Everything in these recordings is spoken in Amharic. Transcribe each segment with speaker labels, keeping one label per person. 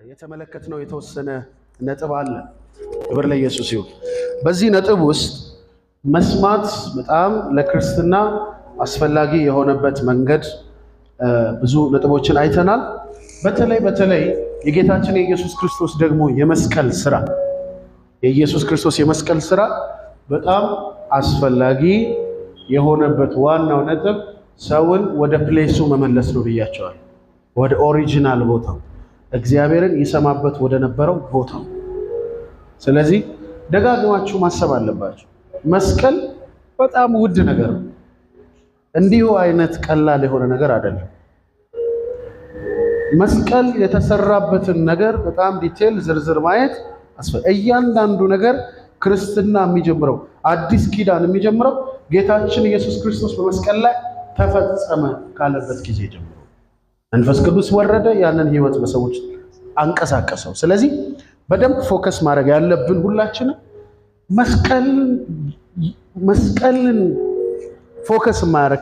Speaker 1: የተመለከትነው የተወሰነ ነጥብ አለ። ክብር ለኢየሱስ ይሁን። በዚህ ነጥብ ውስጥ መስማት በጣም ለክርስትና አስፈላጊ የሆነበት መንገድ ብዙ ነጥቦችን አይተናል። በተለይ የጌታችን የኢየሱስ ክርስቶስ ደግሞ የመስቀል ስራ በጣም አስፈላጊ የሆነበት ዋናው ነጥብ ሰውን ወደ ፕሌሱ መመለስ ነው ብያቸዋል። ወደ ኦሪጂናል ቦታው እግዚአብሔርን ይሰማበት ወደ ነበረው ቦታው። ስለዚህ ደጋግማችሁ ማሰብ አለባችሁ። መስቀል በጣም ውድ ነገር ነው። እንዲሁ አይነት ቀላል የሆነ ነገር አይደለም። መስቀል የተሰራበትን ነገር በጣም ዲቴል ዝርዝር ማየት እያንዳንዱ ነገር ክርስትና የሚጀምረው አዲስ ኪዳን የሚጀምረው ጌታችን ኢየሱስ ክርስቶስ በመስቀል ላይ ተፈጸመ ካለበት ጊዜ ጀምሮ መንፈስ ቅዱስ ወረደ፣ ያንን ህይወት በሰዎች አንቀሳቀሰው። ስለዚህ በደንብ ፎከስ ማድረግ ያለብን ሁላችንም መስቀልን ፎከስ ማድረግ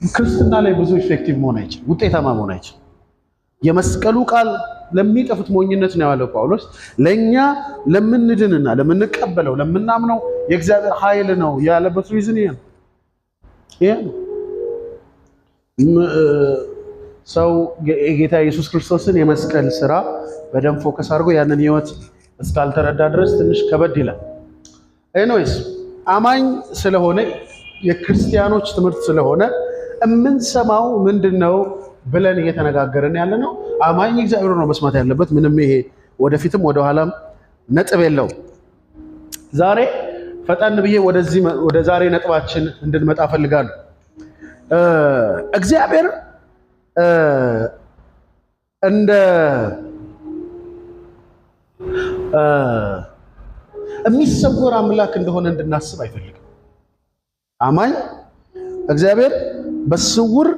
Speaker 1: ክርስትና ላይ ብዙ ኢፌክቲቭ መሆን አይችልም፣ ውጤታማ መሆን አይችልም። የመስቀሉ ቃል ለሚጠፉት ሞኝነት ነው ያለው ጳውሎስ። ለኛ ለምንድንና ለምንቀበለው ለምናምነው የእግዚአብሔር ኃይል ነው ያለበት ሪዝን ይሄ ነው። ሰው የጌታ ኢየሱስ ክርስቶስን የመስቀል ስራ በደንብ ፎከስ አድርጎ ያንን ህይወት እስካልተረዳ ድረስ ትንሽ ከበድ ይላል። ኤኒዌይስ አማኝ ስለሆነ የክርስቲያኖች ትምህርት ስለሆነ የምንሰማው ምንድነው ብለን እየተነጋገርን ያለ ነው። አማኝ እግዚአብሔር ነው መስማት ያለበት። ምንም ይሄ ወደፊትም ወደኋላም ነጥብ የለው። ዛሬ ፈጠን ብዬ ወደ ዛሬ ነጥባችን እንድንመጣ ፈልጋለሁ። እግዚአብሔር እንደ የሚሰወር አምላክ እንደሆነ እንድናስብ አይፈልግም። አማኝ እግዚአብሔር በስውር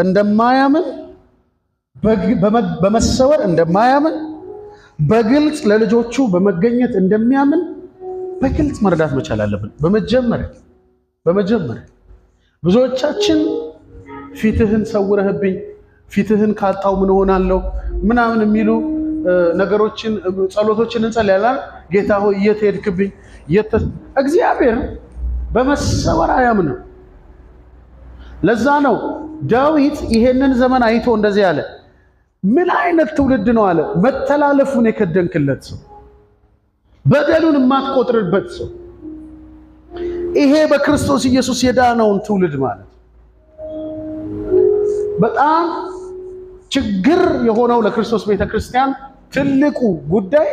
Speaker 1: እንደማያምን፣ በመሰወር እንደማያምን፣ በግልጽ ለልጆቹ በመገኘት እንደሚያምን በግልጽ መረዳት መቻል አለብን። በመጀመሪያ ብዙዎቻችን ፊትህን ሰውረህብኝ፣ ፊትህን ካጣው ምን ሆናለሁ ምናምን የሚሉ ነገሮችን ጸሎቶችን እንጸልያለን። ጌታ ሆይ የት ሄድክብኝ? እግዚአብሔር በመሰወር አያምንም። ለዛ ነው ዳዊት ይሄንን ዘመን አይቶ እንደዚህ ያለ፣ ምን አይነት ትውልድ ነው አለ፣ መተላለፉን የከደንክለት ሰው፣ በደሉን የማትቆጥርበት ሰው። ይሄ በክርስቶስ ኢየሱስ የዳነውን ትውልድ ማለት በጣም ችግር የሆነው ለክርስቶስ ቤተክርስቲያን ትልቁ ጉዳይ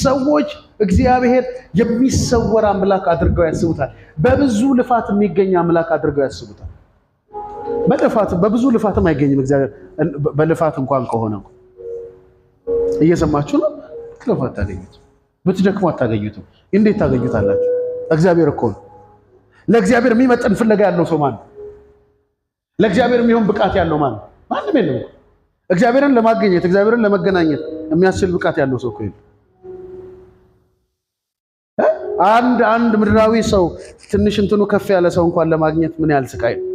Speaker 1: ሰዎች እግዚአብሔር የሚሰወር አምላክ አድርገው ያስቡታል። በብዙ ልፋት የሚገኝ አምላክ አድርገው ያስቡታል። በብዙ ልፋትም አይገኝም እግዚአብሔር። በልፋት እንኳን ከሆነ እየሰማችሁ ነው። ልፋት ታገኙት፣ ብትደክሙ አታገኙትም። እንዴት ታገኙታላችሁ? እግዚአብሔር እኮ ነው። ለእግዚአብሔር የሚመጥን ፍለጋ ያለው ሰው ማን ነው? ለእግዚአብሔር የሚሆን ብቃት ያለው ማን ነው? ማንም የለም። እግዚአብሔርን ለማግኘት እግዚአብሔርን ለመገናኘት የሚያስችል ብቃት ያለው ሰው እኮ የለም። አንድ ምድራዊ ሰው ትንሽ እንትኑ ከፍ ያለ ሰው እንኳን ለማግኘት ምን ያህል ስቃይ ነው።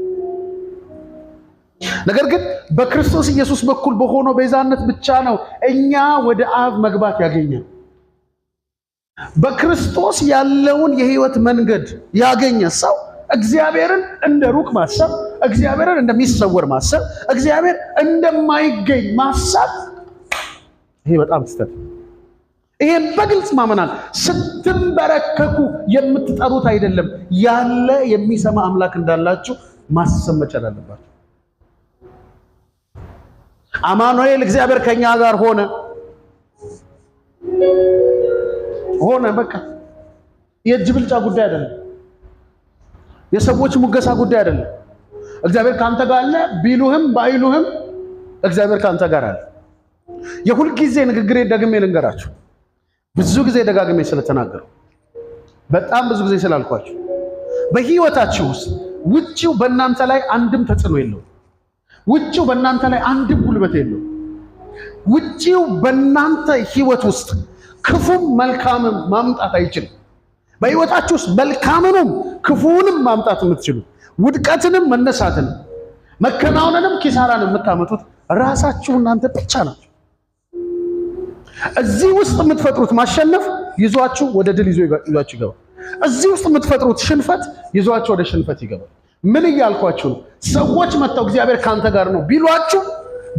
Speaker 1: ነገር ግን በክርስቶስ ኢየሱስ በኩል በሆነው ቤዛነት ብቻ ነው እኛ ወደ አብ መግባት ያገኘን። በክርስቶስ ያለውን የህይወት መንገድ ያገኘ ሰው እግዚአብሔርን እንደ ሩቅ ማሰብ፣ እግዚአብሔርን እንደሚሰወር ማሰብ፣ እግዚአብሔር እንደማይገኝ ማሰብ፣ ይሄ በጣም ስህተት። ይሄን በግልጽ ማመናል። ስትንበረከኩ የምትጠሩት አይደለም፣ ያለ የሚሰማ አምላክ እንዳላችሁ ማሰብ መቻል አለባችሁ። አማኑኤል እግዚአብሔር ከኛ ጋር ሆነ። በቃ የእጅ ብልጫ ጉዳይ አይደለም። የሰዎች ሙገሳ ጉዳይ አይደለም። እግዚአብሔር ካንተ ጋር አለ ቢሉህም ባይሉህም እግዚአብሔር ካንተ ጋር አለ። የሁል ጊዜ ንግግሬ ደግሜ ልንገራችሁ፣ ብዙ ጊዜ ደጋግሜ ስለተናገሩ በጣም ብዙ ጊዜ ስላልኳችሁ፣ በህይወታችሁ ውስጥ ውጪው በእናንተ ላይ አንድም ተጽዕኖ የለውም። ውጪው በእናንተ ላይ አንድም ጉልበት የለውም። ውጪው በእናንተ ህይወት ውስጥ ክፉም መልካምም ማምጣት አይችልም። በህይወታችሁ ውስጥ መልካምንም ክፉንም ማምጣት የምትችሉ፣ ውድቀትንም መነሳትንም መከናወንንም ኪሳራንም የምታመጡት ራሳችሁ እናንተ ብቻ ናችሁ። እዚህ ውስጥ የምትፈጥሩት ማሸነፍ ይዟችሁ ወደ ድል ይዟችሁ ይገባል። እዚህ ውስጥ የምትፈጥሩት ሽንፈት ይዟችሁ ወደ ሽንፈት ይገባል። ምን እያልኳችሁ ነው? ሰዎች መጥተው እግዚአብሔር ካንተ ጋር ነው ቢሏችሁ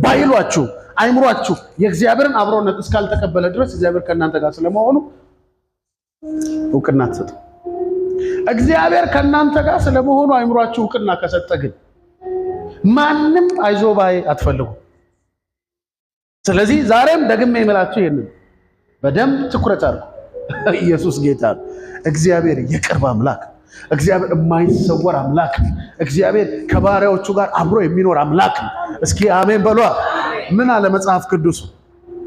Speaker 1: ባይሏችሁ አይምሯችሁ የእግዚአብሔርን አብሮነት እስካልተቀበለ ድረስ እግዚአብሔር ከእናንተ ጋር ስለመሆኑ እውቅና አትሰጡ። እግዚአብሔር ከእናንተ ጋር ስለመሆኑ አይምሯችሁ እውቅና ከሰጠ ግን ማንም አይዞባይ አትፈልጉ። ስለዚህ ዛሬም ደግሜ የምላችሁ ይሄንን በደንብ ትኩረት አድርጉ። ኢየሱስ ጌታ ነው። እግዚአብሔር የቅርብ አምላክ፣ እግዚአብሔር የማይሰወር አምላክ፣ እግዚአብሔር ከባሪያዎቹ ጋር አብሮ የሚኖር አምላክ። እስኪ አሜን በሏ። ምን አለ መጽሐፍ ቅዱስ?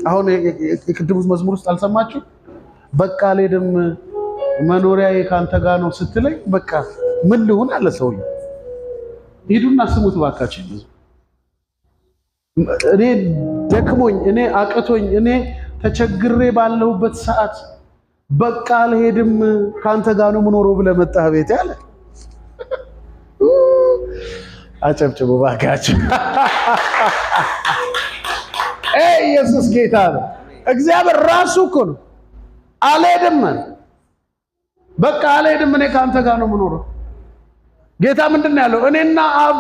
Speaker 1: አሁን የቅድሙ መዝሙር ውስጥ አልሰማችሁ? በቃ አልሄድም መኖሪያዬ ካንተ ጋር ነው ስትለኝ በቃ ምን ልሁን አለ ሰውዬው። ሂዱና ስሙት ባካችሁ። እኔ ደክሞኝ፣ እኔ አቅቶኝ፣ እኔ ተቸግሬ ባለሁበት ሰዓት በቃ አልሄድም ካንተ ጋር ነው የምኖረው ብለህ መጣህ ቤት ያለ አጨብጭቡ ባካችሁ። ኢየሱስ ጌታ ነው። እግዚአብሔር ራሱ እኮ ነው አልሄድም፣ በቃ አልሄድም እኔ ካንተ ጋር ነው የምኖረው። ጌታ ምንድን ነው ያለው? እኔና አብ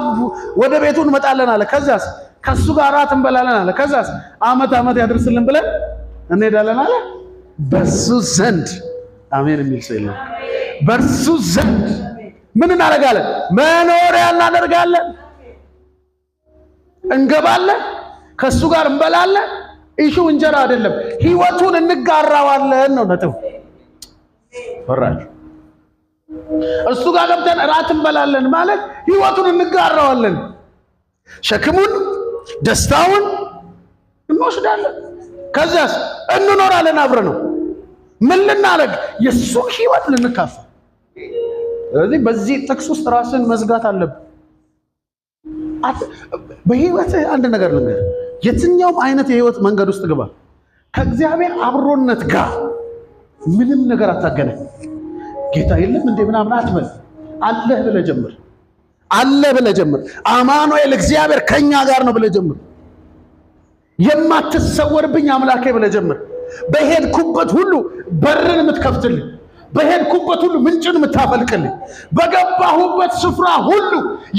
Speaker 1: ወደ ቤቱ እንመጣለን አለ። ከዛስ ከሱ ጋር እራት እንበላለን አለ። ከዛስ ዓመት ያድርስልን ብለን እንሄዳለን አለ። በሱ ዘንድ አሜን የሚል ሰው የለም። በሱ ዘንድ ምን እናደርጋለን? መኖሪያ እናደርጋለን፣ እንገባለን፣ ከሱ ጋር እንበላለን። ኢሹ እንጀራ አይደለም፣ ህይወቱን እንጋራዋለን ነው ነጥቡ። ፈራችሁ? እሱ ጋር ገብተን እራት እንበላለን ማለት ህይወቱን እንጋራዋለን፣ ሸክሙን ደስታውን እንወስዳለን፣ ከዛስ እንኖራለን አብረን ነው። ምን ልናደርግ? የሱ ህይወት ልንካፈል። ስለዚህ በዚህ ጥቅስ ውስጥ ራስን መዝጋት አለብን። በህይወት አንድ ነገር ልንገር፣ የትኛውም አይነት የህይወት መንገድ ውስጥ ግባ፣ ከእግዚአብሔር አብሮነት ጋር ምንም ነገር አታገናኝ። ጌታ የለም እንዴ ምናምን አትበል። አለህ ብለህ ጀምር። አለህ ብለህ ጀምር። አማኑኤል እግዚአብሔር ከኛ ጋር ነው ብለህ ጀምር። የማትሰወርብኝ አምላኬ ብለህ ጀምር። በሄድኩበት ሁሉ በርን የምትከፍትልኝ፣ በሄድኩበት ሁሉ ምንጭን የምታፈልቅልኝ፣ በገባሁበት ስፍራ ሁሉ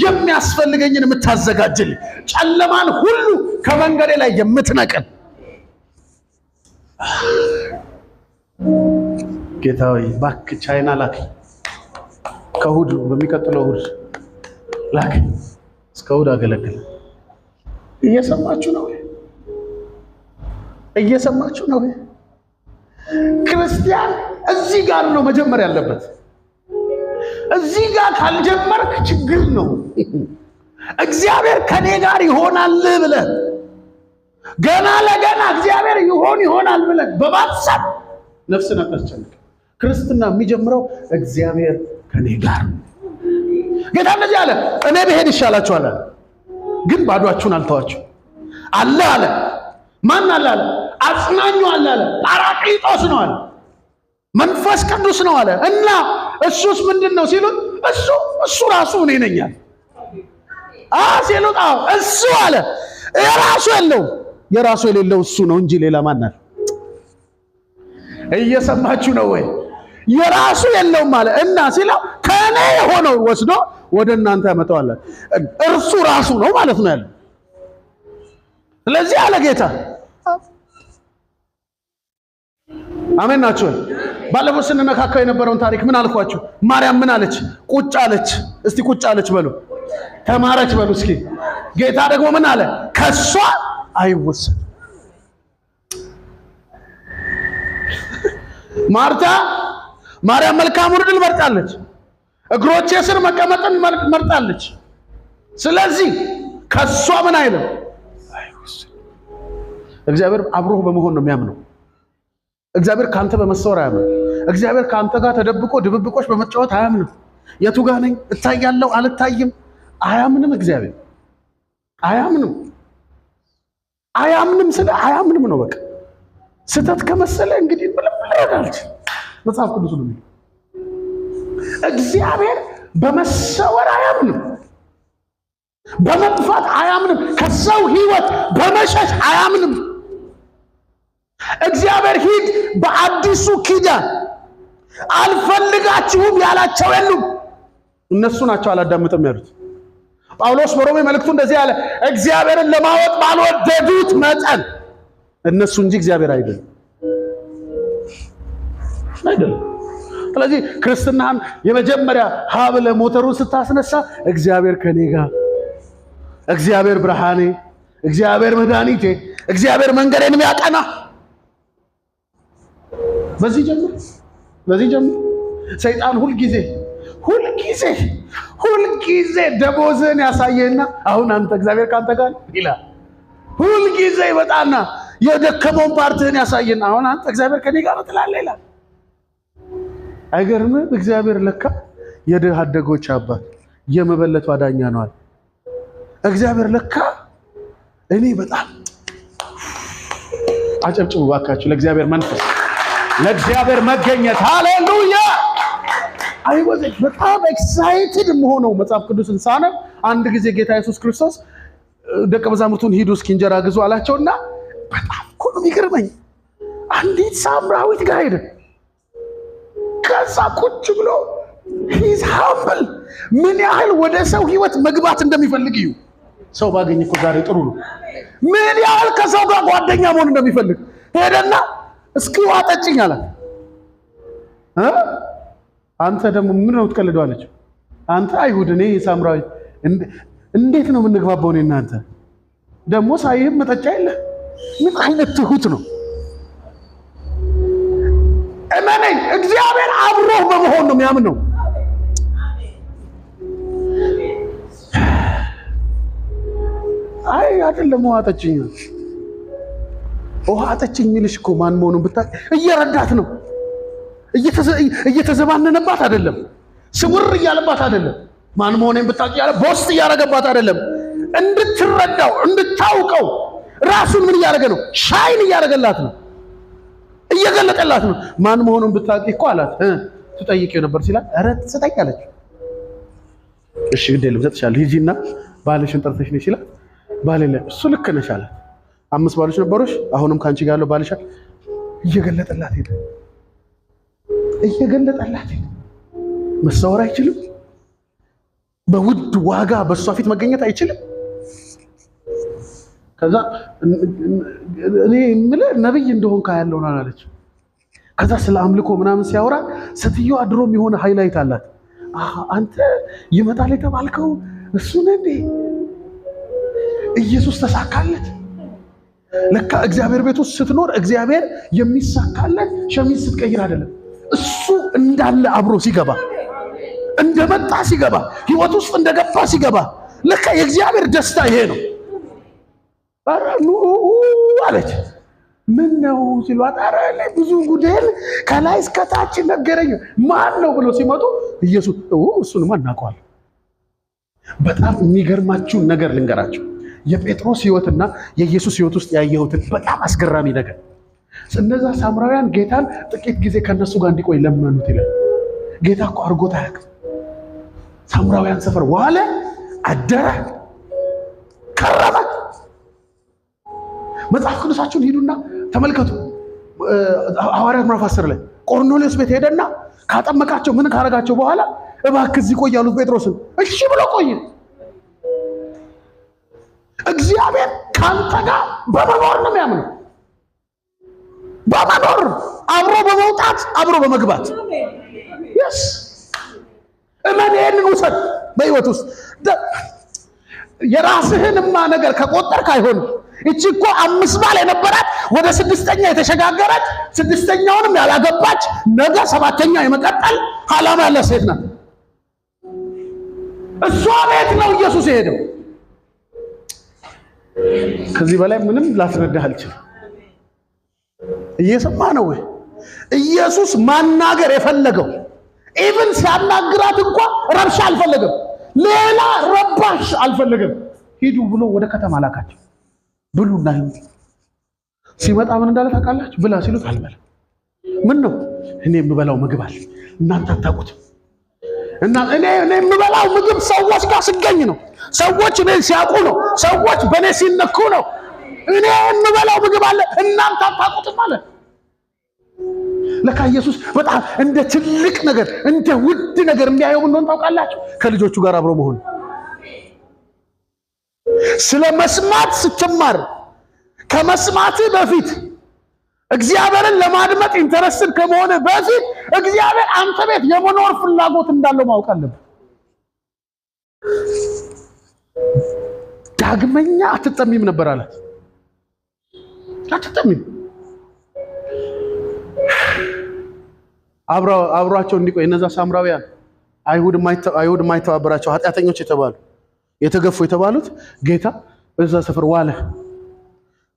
Speaker 1: የሚያስፈልገኝን የምታዘጋጅልኝ፣ ጨለማን ሁሉ ከመንገዴ ላይ የምትነቅል ጌታ ሆይ እባክህ ቻይና ላክ። ከእሑድ በሚቀጥለው እሑድ ላክ። እስከ እሑድ አገለግል። እየሰማችሁ ነው? እየሰማችሁ ነው? ክርስቲያን እዚህ ጋር ነው መጀመር ያለበት። እዚህ ጋር ካልጀመርክ ችግር ነው። እግዚአብሔር ከኔ ጋር ይሆናል ብለህ ገና ለገና እግዚአብሔር ይሆናል ብለህ በማሰብ ነፍስን አታስጨንቅ። ክርስትና የሚጀምረው እግዚአብሔር ከኔ ጋር ነው። ጌታ እንደዚህ አለ፣ እኔ ብሄድ ይሻላችኋል አለ፣ ግን ባዷችሁን አልተዋችሁ አለ አለ። ማን አለ አለ? አጽናኙ አለ አለ። ጳራቅሊጦስ ነው አለ፣ መንፈስ ቅዱስ ነው አለ። እና እሱስ ምንድን ነው ሲሉት እሱ ራሱ እኔ ነኝ አለ። ሲሉት እሱ አለ የራሱ የለውም፣ የራሱ የሌለው እሱ ነው እንጂ ሌላ ማን አለ? እየሰማችሁ ነው ወይ? የራሱ የለውም አለ። እና ሲለው ከኔ የሆነው ወስዶ ወደ እናንተ ያመጣዋል። እርሱ ራሱ ነው ማለት ነው ያለው። ስለዚህ አለ ጌታ። አሜን ናችሁ? ባለፈው ስንነካካው የነበረውን ታሪክ ምን አልኳችሁ? ማርያም ምን አለች? ቁጭ አለች። እስቲ ቁጭ አለች በሉ፣ ተማረች በሉ እስኪ። ጌታ ደግሞ ምን አለ? ከሷ አይወሰድ። ማርያም መልካሙን ዕድል መርጣለች፣ እግሮቼ ስር መቀመጥን መርጣለች። ስለዚህ ከሷ ምን አይልም አይወሰድ። እግዚአብሔር አብሮህ በመሆን ነው የሚያምነው። እግዚአብሔር ካንተ በመሰወር አያምንም። እግዚአብሔር ካንተ ጋር ተደብቆ ድብብቆች በመጫወት አያምንም። የቱ ጋር ነኝ እታያለሁ አልታይም አያምንም። እግዚአብሔር አያምንም ስለ አያምንም ነው በቃ። ስተት ከመሰለ እንግዲህ ምንም ልረዳልች። መጽሐፍ ቅዱስ ነው የሚለው። እግዚአብሔር በመሰወር አያምንም፣ በመጥፋት አያምንም፣ ከሰው ህይወት በመሸሽ አያምንም። እግዚአብሔር ሂድ በአዲሱ ኪዳን አልፈልጋችሁም ያላቸው የሉም። እነሱ ናቸው አላዳምጥም ያሉት። ጳውሎስ በሮሜ መልእክቱ እንደዚህ ያለ እግዚአብሔርን ለማወቅ ባልወደዱት መጠን እነሱ እንጂ እግዚአብሔር አይደለም። ስለዚህ ክርስትናን የመጀመሪያ ሀብለ ሞተሩን ስታስነሳ እግዚአብሔር ከኔ ጋር፣ እግዚአብሔር ብርሃኔ፣ እግዚአብሔር መድኃኒቴ፣ እግዚአብሔር መንገዴን የሚያቀና በዚህ ጀምር። ሰይጣን ሁልጊዜ ደሞዝን ያሳየና አሁን አንተ እግዚአብሔር ካንተ ጋር ይላል። ሁልጊዜ ይመጣና የደከመውን ፓርትህን ያሳየና አሁን አንተ እግዚአብሔር ከኔ ጋር ትላለህ ይላል። አይገርምም? እግዚአብሔር ለካ የድሃ አደጎች አባት የመበለቷ ዳኛ ነው አለ። እግዚአብሔር ለካ እኔ በጣም አጨብጭቡ ባካችሁ ለእግዚአብሔር መንፈስ፣ ለእግዚአብሔር መገኘት። ሃሌሉያ! አይወዘት በጣም ኤክሳይትድ መሆነው መጽሐፍ ቅዱስን ሳነብ አንድ ጊዜ ጌታ ኢየሱስ ክርስቶስ ደቀ መዛሙርቱን ሂዱ እስኪ እንጀራ ግዙ አላቸውና በጣም እኮ ነው የሚገርመኝ። አንዲት ሳምራዊት ጋር ሄደ። ከዛ ቁጭ ብሎ ሂዝ ሃምብል ምን ያህል ወደ ሰው ህይወት መግባት እንደሚፈልግ እዩ። ሰው ባገኝ እኮ ዛሬ ጥሩ ነው። ምን ያህል ከሰው ጋር ጓደኛ መሆን እንደሚፈልግ ሄደና እስኪ ዋጠጭኝ አላት። አንተ ደግሞ ምን ነው ትቀልደው አለች። አንተ አይሁድ እኔ ሳምራዊ እንዴት ነው የምንግባባው? እኔ እናንተ ደግሞ ሳይህም መጠጫ የለ። ምን አይነት ትሁት ነው! እመነኝ፣ እግዚአብሔር አብሮህ በመሆን ነው የሚያምነው። አይ አይደለም ውሃ አጠጭኝ፣ ውሃ አጠጭኝ የሚልሽ እኮ ማን መሆኑን ብታይ እየረዳት ነው። እየተዘባነነባት አይደለም፣ ስውር እያለባት አይደለም። ማን መሆኔን ብታውቂ ያለ ቦስት እያደረገባት አይደለም። እንድትረዳው እንድታውቀው ራሱን ምን እያደረገ ነው? ሻይን እያደረገላት ነው፣ እየገለጠላት ነው። ማን መሆኑን ብታውቂ እኮ አላት። ትጠይቂው ነበር ሲላት ኧረ ስጠኝ አለች። እሺ ግድ የለም እሰጥሻለሁ፣ ሂጂና ባልሽን ጠርተሽ ነሽ ሲላት ባል የለም። እሱ ልክ ነሽ አላት። 5 ባሎች ነበሩሽ፣ አሁንም ካንቺ ጋር ያለው ባልሽ እየገለጠላት ሄደ። መሰወር አይችልም። በውድ ዋጋ በእሷ ፊት መገኘት አይችልም። ከዛ እኔ የምልህ ነብይ እንደሆን ካያለው ነው አለች። ከዛ ስለ አምልኮ ምናምን ሲያወራ ሴትዮዋ ድሮም የሆነ ሃይላይት አላት። አንተ ይመጣል የተባልከው እሱ ነህ እንዴ? ኢየሱስ ተሳካለት። ለካ እግዚአብሔር ቤት ውስጥ ስትኖር እግዚአብሔር የሚሳካለት ሸሚዝ ስትቀይር አይደለም፣ እሱ እንዳለ አብሮ ሲገባ፣ እንደመጣ ሲገባ፣ ህይወት ውስጥ እንደገባ ሲገባ፣ ለካ የእግዚአብሔር ደስታ ይሄ ነው። ኧረ ኑ አለች። ምን ነው ሲሏት ኧረ ብዙ ጉዴን ከላይ እስከ ታች ነገረኝ። ማን ነው ብሎ ሲመጡ ኢየሱስ። እሱንማ እናውቀዋለን። በጣም የሚገርማችሁን ነገር ልንገራችሁ። የጴጥሮስ ህይወትና የኢየሱስ ህይወት ውስጥ ያየሁትን በጣም አስገራሚ ነገር። እነዛ ሳምራውያን ጌታን ጥቂት ጊዜ ከነሱ ጋር እንዲቆይ ለመኑት ይላል። ጌታ እኮ አድርጎት አያውቅም። ሳምራውያን ሰፈር ዋለ፣ አደረ፣ ከረመ። መጽሐፍ ቅዱሳችሁን ሂዱና ተመልከቱ። ሐዋርያት ምዕራፍ 10 ላይ ቆርኔሌዎስ ቤት ሄደና ካጠመቃቸው ምን ካረጋቸው በኋላ እባክህ እዚህ ቆይ ያሉት ጴጥሮስን እሺ ብሎ ቆየ። እግዚአብሔር ካንተ ጋር በመኖር ነው የሚያምነው። በመኖር አብሮ በመውጣት አብሮ በመግባት yes እመን። ይሄንን ውሰድ በህይወት ውስጥ የራስህንማ ነገር ከቆጠርክ አይሆንም። እቺ እኮ 5 ባል የነበራት ወደ 6ኛ የተሸጋገረች 6ኛውንም ያላገባች ነገ 7ኛ የመቀጠል ዓላማ ያላት ሴት ናት። እሷ ቤት ነው ኢየሱስ የሄደው። ከዚህ በላይ ምንም ላስረዳህ አልችልም። እየሰማ ነው ወይ? ኢየሱስ ማናገር የፈለገው ኢቭን ሲያናግራት እንኳን ረብሻ አልፈለገም፣ ሌላ ረባሽ አልፈለገም። ሂዱ ብሎ ወደ ከተማ ላካቸው። ብሉና ይሁን። ሲመጣ ምን እንዳለ ታውቃላችሁ? ብላ ሲሉት አልበላም። ምን ነው? እኔ የምበላው ምግብ አለ እናንተ አታውቁትም። እና እኔ የምበላው ምግብ ሰዎች ጋር ሲገኝ ነው። ሰዎች እኔ ሲያውቁ ነው። ሰዎች በእኔ ሲነኩ ነው። እኔ የምበላው ምግብ አለ እናንተ አታውቁትም አለ። ለካ ኢየሱስ በጣም እንደ ትልቅ ነገር እንደ ውድ ነገር የሚያየው እንደሆነ ታውቃላችሁ? ከልጆቹ ጋር አብሮ መሆን። ስለ መስማት ስትማር ከመስማት በፊት እግዚአብሔርን ለማድመጥ ኢንተረስት ከመሆነ በፊት እግዚአብሔር አንተ ቤት የመኖር ፍላጎት እንዳለው ማወቅ አለብህ። ዳግመኛ አትጠሚም ነበር አላት። አትጠሚም። አብሯቸው እንዲቆይ እነዛ ሳምራውያን አይሁድ የማይተባበራቸው ኃጢአተኞች የተባሉ የተገፉ የተባሉት ጌታ በዛ ሰፈር ዋለ።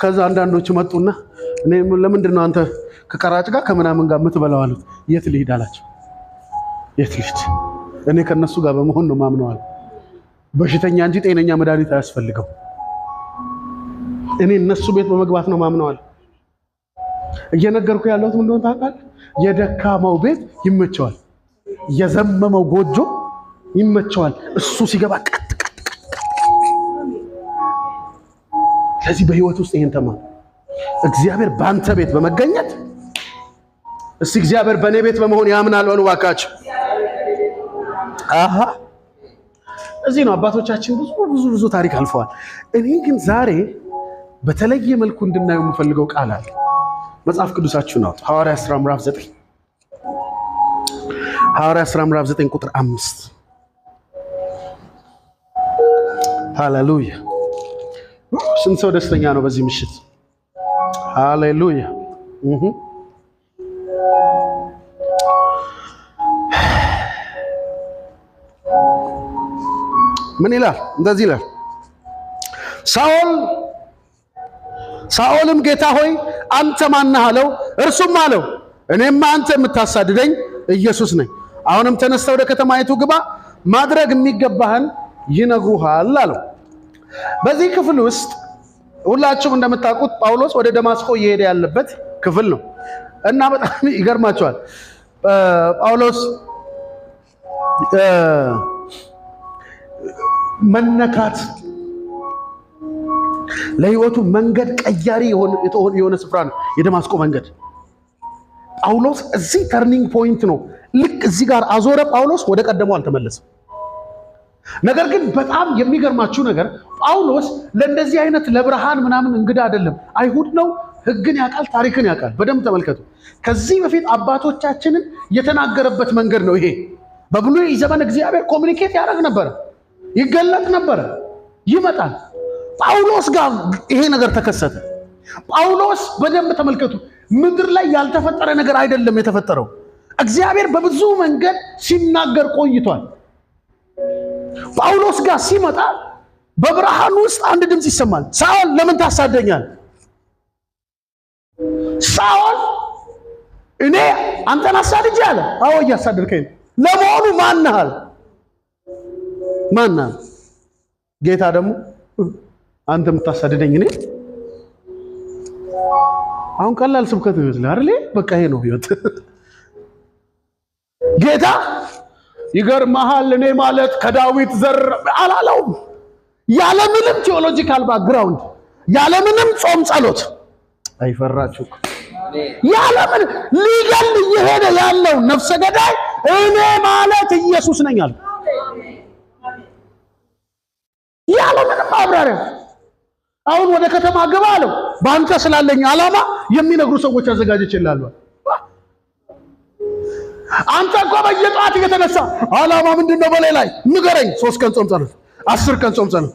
Speaker 1: ከዛ አንዳንዶች መጡና እኔ ለምንድን ነው አንተ ከቀራጭ ጋር ከምናምን ጋር የምትበላው አሉት። የት ልሂድ አላቸው። የት ልሂድ? እኔ ከነሱ ጋር በመሆን ነው ማምነዋል። በሽተኛ እንጂ ጤነኛ መድኃኒት አያስፈልገው። እኔ እነሱ ቤት በመግባት ነው ማምነዋል። እየነገርኩ ያለሁት ምን እንደሆነ ታውቃለህ? የደካማው ቤት ይመቸዋል፣ የዘመመው ጎጆ ይመቸዋል። እሱ ሲገባ ቀጥ። ስለዚህ በህይወት ውስጥ ይሄን ተማር። እግዚአብሔር በአንተ ቤት በመገኘት እስቲ እግዚአብሔር በእኔ ቤት በመሆን ያምናል በሉ እባካችሁ። አሃ እዚህ ነው አባቶቻችን ብዙ ታሪክ አልፈዋል። እኔ ግን ዛሬ በተለየ መልኩ እንድናየው የምፈልገው ቃል አለ። መጽሐፍ ቅዱሳችሁን አውጡ። ሐዋርያት ሥራ ምዕራፍ 9 ሐዋርያት ሥራ ምዕራፍ 9 ቁጥር 5 ሃሌሉያ። ስንት ሰው ደስተኛ ነው በዚህ ምሽት? ሃሌሉያ። ምን ይላል? እንደዚህ ይላል፣ ሳኦልም ጌታ ሆይ አንተ ማን ነህ አለው። እርሱም አለው እኔማ አንተ የምታሳድደኝ ኢየሱስ ነኝ። አሁንም ተነስተህ ወደ ከተማይቱ ግባ፣ ማድረግ የሚገባህን ይነግሩሃል አለው። በዚህ ክፍል ውስጥ ሁላችሁም እንደምታውቁት ጳውሎስ ወደ ደማስቆ እየሄደ ያለበት ክፍል ነው እና በጣም ይገርማቸዋል። ጳውሎስ መነካት ለህይወቱ መንገድ ቀያሪ የሆነ ስፍራ ነው የደማስቆ መንገድ። ጳውሎስ እዚህ ተርኒንግ ፖይንት ነው። ልክ እዚህ ጋር አዞረ። ጳውሎስ ወደ ቀደመው አልተመለሰም። ነገር ግን በጣም የሚገርማችሁ ነገር ጳውሎስ ለእንደዚህ አይነት ለብርሃን ምናምን እንግዳ አይደለም። አይሁድ ነው፣ ህግን ያውቃል፣ ታሪክን ያውቃል። በደንብ ተመልከቱ። ከዚህ በፊት አባቶቻችንን የተናገረበት መንገድ ነው ይሄ። በብሉይ ዘመን እግዚአብሔር ኮሚኒኬት ያደርግ ነበረ፣ ይገለጥ ነበረ፣ ይመጣል። ጳውሎስ ጋር ይሄ ነገር ተከሰተ። ጳውሎስ በደንብ ተመልከቱ። ምድር ላይ ያልተፈጠረ ነገር አይደለም የተፈጠረው። እግዚአብሔር በብዙ መንገድ ሲናገር ቆይቷል። ጳውሎስ ጋር ሲመጣ በብርሃን ውስጥ አንድ ድምፅ ይሰማል። ሳኦል ለምን ታሳደኛል? ሳኦል እኔ አንተን አሳድጄ አለ። አዎ እያሳደድከኝ። ለመሆኑ ማን ነህ? ማን ነህ? ጌታ ደግሞ አንተ የምታሳድደኝ እኔ? አሁን ቀላል ስብከት ነው ይመስላል አይደል? በቃ ይሄ ነው ህይወት። ጌታ ይገርምሃል፣ እኔ ማለት ከዳዊት ዘር አላለውም። ያለምንም ቴዎሎጂካል ባክግራውንድ፣ ያለምንም ጾም ጸሎት፣ አይፈራችሁ ያለምን ሊገል እየሄደ ያለው ነፍሰ ገዳይ እኔ ማለት ኢየሱስ ነኝ አለ። ያለምንም ማብራሪያ አሁን ወደ ከተማ ግባ አለው። በአንተ ስላለኝ ዓላማ የሚነግሩ ሰዎች አዘጋጅቼልሃለሁ። አንተ እኮ በየጠዋት እየተነሳ ዓላማ ምንድነው በላይ ላይ ንገረኝ። 3 ቀን ጾም ጸሎት፣ 10 ቀን ጾም ጸሎት።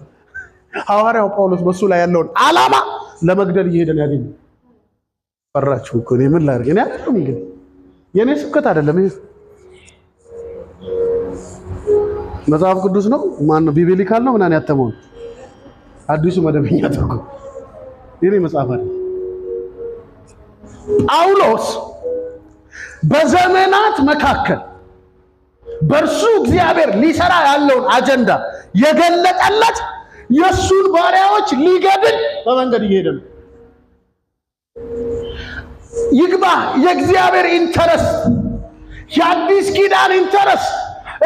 Speaker 1: ሐዋርያው ጳውሎስ በሱ ላይ ያለውን ዓላማ ለመግደል እየሄደን ያገኘ። ፈራችሁ እኮ። እኔ ምን ላድርግ? እኔ አጥቶም እንግዲህ የኔ ስብከት አይደለም ይሄ። መጽሐፍ ቅዱስ ነው። ማን ነው? ቢብሊካል ነው። ምናምን ያተመው አዲሱ መደበኛ ትርጉም የኔ መጽሐፍ አይደለም። ጳውሎስ በዘመናት መካከል በእርሱ እግዚአብሔር ሊሰራ ያለውን አጀንዳ የገለጠለት የእሱን ባሪያዎች ሊገድል በመንገድ እየሄደ ነው። ይግባ የእግዚአብሔር ኢንተረስት፣ የአዲስ ኪዳን ኢንተረስት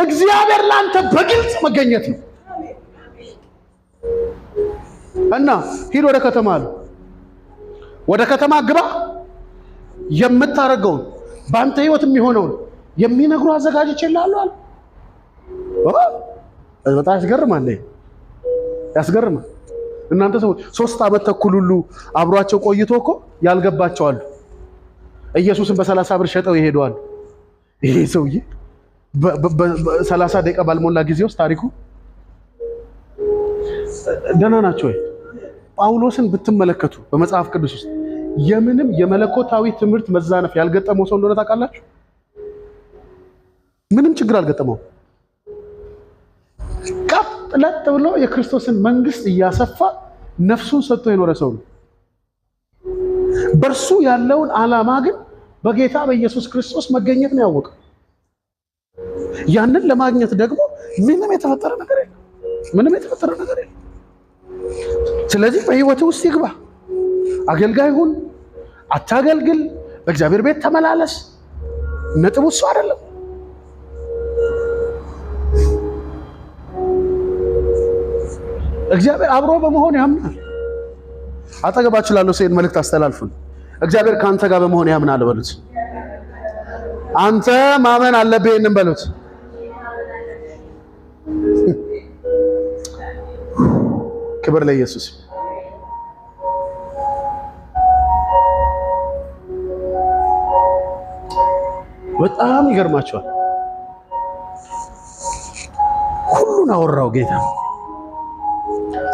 Speaker 1: እግዚአብሔር ላንተ በግልጽ መገኘት ነው። እና ሂድ ወደ ከተማ አለ። ወደ ከተማ ግባ፣ የምታረገውን በአንተ ህይወት የሚሆነውን የሚነግሩ አዘጋጅቼልሃለሁ አለ። በጣም ያስገርማል። ያስገርማል። እናንተ ሰዎች 3 ዓመት ተኩል ሁሉ አብሯቸው ቆይቶ እኮ ያልገባቸው አሉ። ኢየሱስን በ30 ብር ሸጠው ይሄዳሉ። ይሄ ሰውዬ በ30 ደቂቃ ባልሞላ ጊዜ ውስጥ ታሪኩ ደህና ናቸው። ጳውሎስን ብትመለከቱ በመጽሐፍ ቅዱስ ውስጥ የምንም የመለኮታዊ ትምህርት መዛነፍ ያልገጠመው ሰው እንደሆነ ታውቃላችሁ። ምንም ችግር አልገጠመው። ቀጥ ብሎ የክርስቶስን መንግስት እያሰፋ ነፍሱን ሰጥቶ የኖረ ሰው ነው። በእርሱ ያለውን ዓላማ ግን በጌታ በኢየሱስ ክርስቶስ መገኘት ነው ያወቀው። ያንን ለማግኘት ደግሞ ምንም የተፈጠረ ነገር የለም። ምንም የተፈጠረ ነገር የለም። ስለዚህ በህይወት ውስጥ ይግባ። አገልጋይ ሁን፣ አታገልግል፣ በእግዚአብሔር ቤት ተመላለስ። ነጥቡ እሱ አይደለም። እግዚአብሔር አብሮ በመሆን ያምናል። አጠገባችሁ ላለው ሰው መልእክት አስተላልፉን። እግዚአብሔር ካንተ ጋር በመሆን ያምናል በሉት። አንተ ማመን አለብህ ይሄንን በሉት። ክብር ለኢየሱስ። በጣም ይገርማቸዋል። ሁሉን አወራው ጌታ።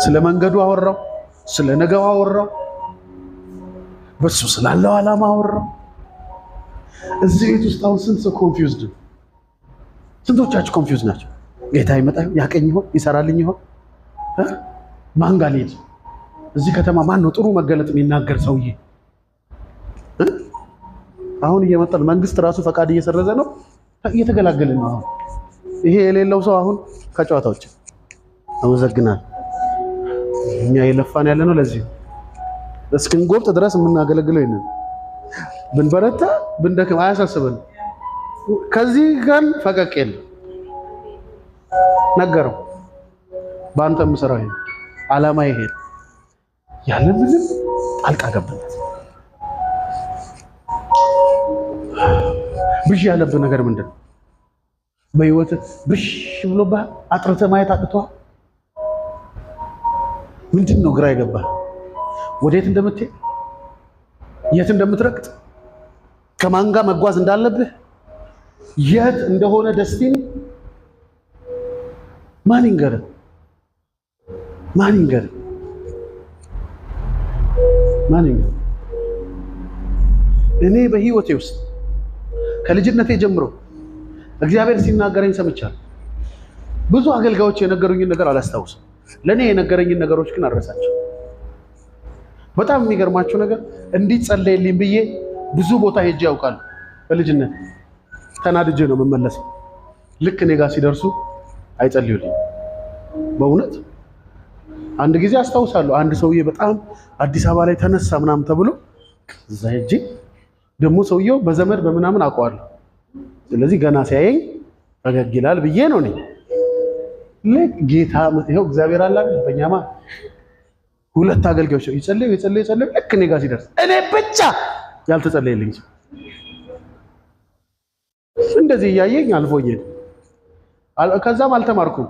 Speaker 1: ስለ መንገዱ አወራው፣ ስለ ነገው አወራው፣ በሱ ስላለው ዓላማ አወራው። እዚህ ቤት ውስጥ አሁን ስንት ሰው ኮንፊውዝድ ነው? ስንቶቻችሁ ኮንፊውዝ ናቸው? ጌታ ይመጣ ያቀኝ ይሆን? ይሰራልኝ ይሆን? ማን ጋር ልሄድ? እዚህ ከተማ ማን ነው ጥሩ መገለጥ የሚናገር ሰውዬ? አሁን እየመጣን መንግስት ራሱ ፈቃድ እየሰረዘ ነው፣ እየተገላገልን ነው። አሁን ይሄ የሌለው ሰው አሁን ከጨዋታዎች አመሰግናል። እኛ የለፋን ያለ ነው ለዚህ እስክንጎብጥ ድረስ የምናገለግለው ይሄንን ብንበረታ ብንደክም አያሳስበን። ከዚህ ጋር ፈቀቅ የለም ነገረው። በአንተ ምሰራው ይሄ ዓላማ ይሄ ያለ ምንም ጣልቃ ገብነት ብሽ ያለብህ ነገር ምንድን ነው? በህይወት ብሽ ብሎብህ አጥርተህ ማየት አቅቶሃል? ምንድን ነው ግራ የገባህ? ወዴት እንደምትሄድ፣ የት እንደምትረግጥ፣ ከማን ጋር መጓዝ እንዳለብህ፣ የት እንደሆነ ደስቲኒ ማን ይንገርህ? ማን ይንገርህ? ማን ይንገርህ? እኔ በህይወቴ ውስጥ ከልጅነቴ ጀምሮ እግዚአብሔር ሲናገረኝ ሰምቻለሁ። ብዙ አገልጋዮች የነገሩኝን ነገር አላስታውስም። ለኔ የነገረኝን ነገሮች ግን አልረሳቸው። በጣም የሚገርማችሁ ነገር እንዲጸለይልኝ ብዬ ብዙ ቦታ ሄጄ ያውቃሉ። በልጅነት ተናድጄ ነው የምመለሰው። ልክ እኔ ጋር ሲደርሱ አይጸልዩልኝ። በእውነት አንድ ጊዜ አስታውሳለሁ። አንድ ሰውዬ በጣም አዲስ አበባ ላይ ተነሳ ምናምን ተብሎ እዛ ሄጄ ደግሞ ሰውየው በዘመድ በምናምን አውቀዋለሁ። ስለዚህ ገና ሲያየኝ ፈገግ ይላል ብዬ ነው እኔ ልክ ጌታ ይኸው እግዚአብሔር አለ በእኛማ ሁለት አገልጋዮች ይጸልዩ ልክ እኔ ጋር ሲደርስ እኔ ብቻ ያልተጸለየልኝ እንደዚህ እያየኝ አልፎኝ ሄደ። ከዛም አልተማርኩም።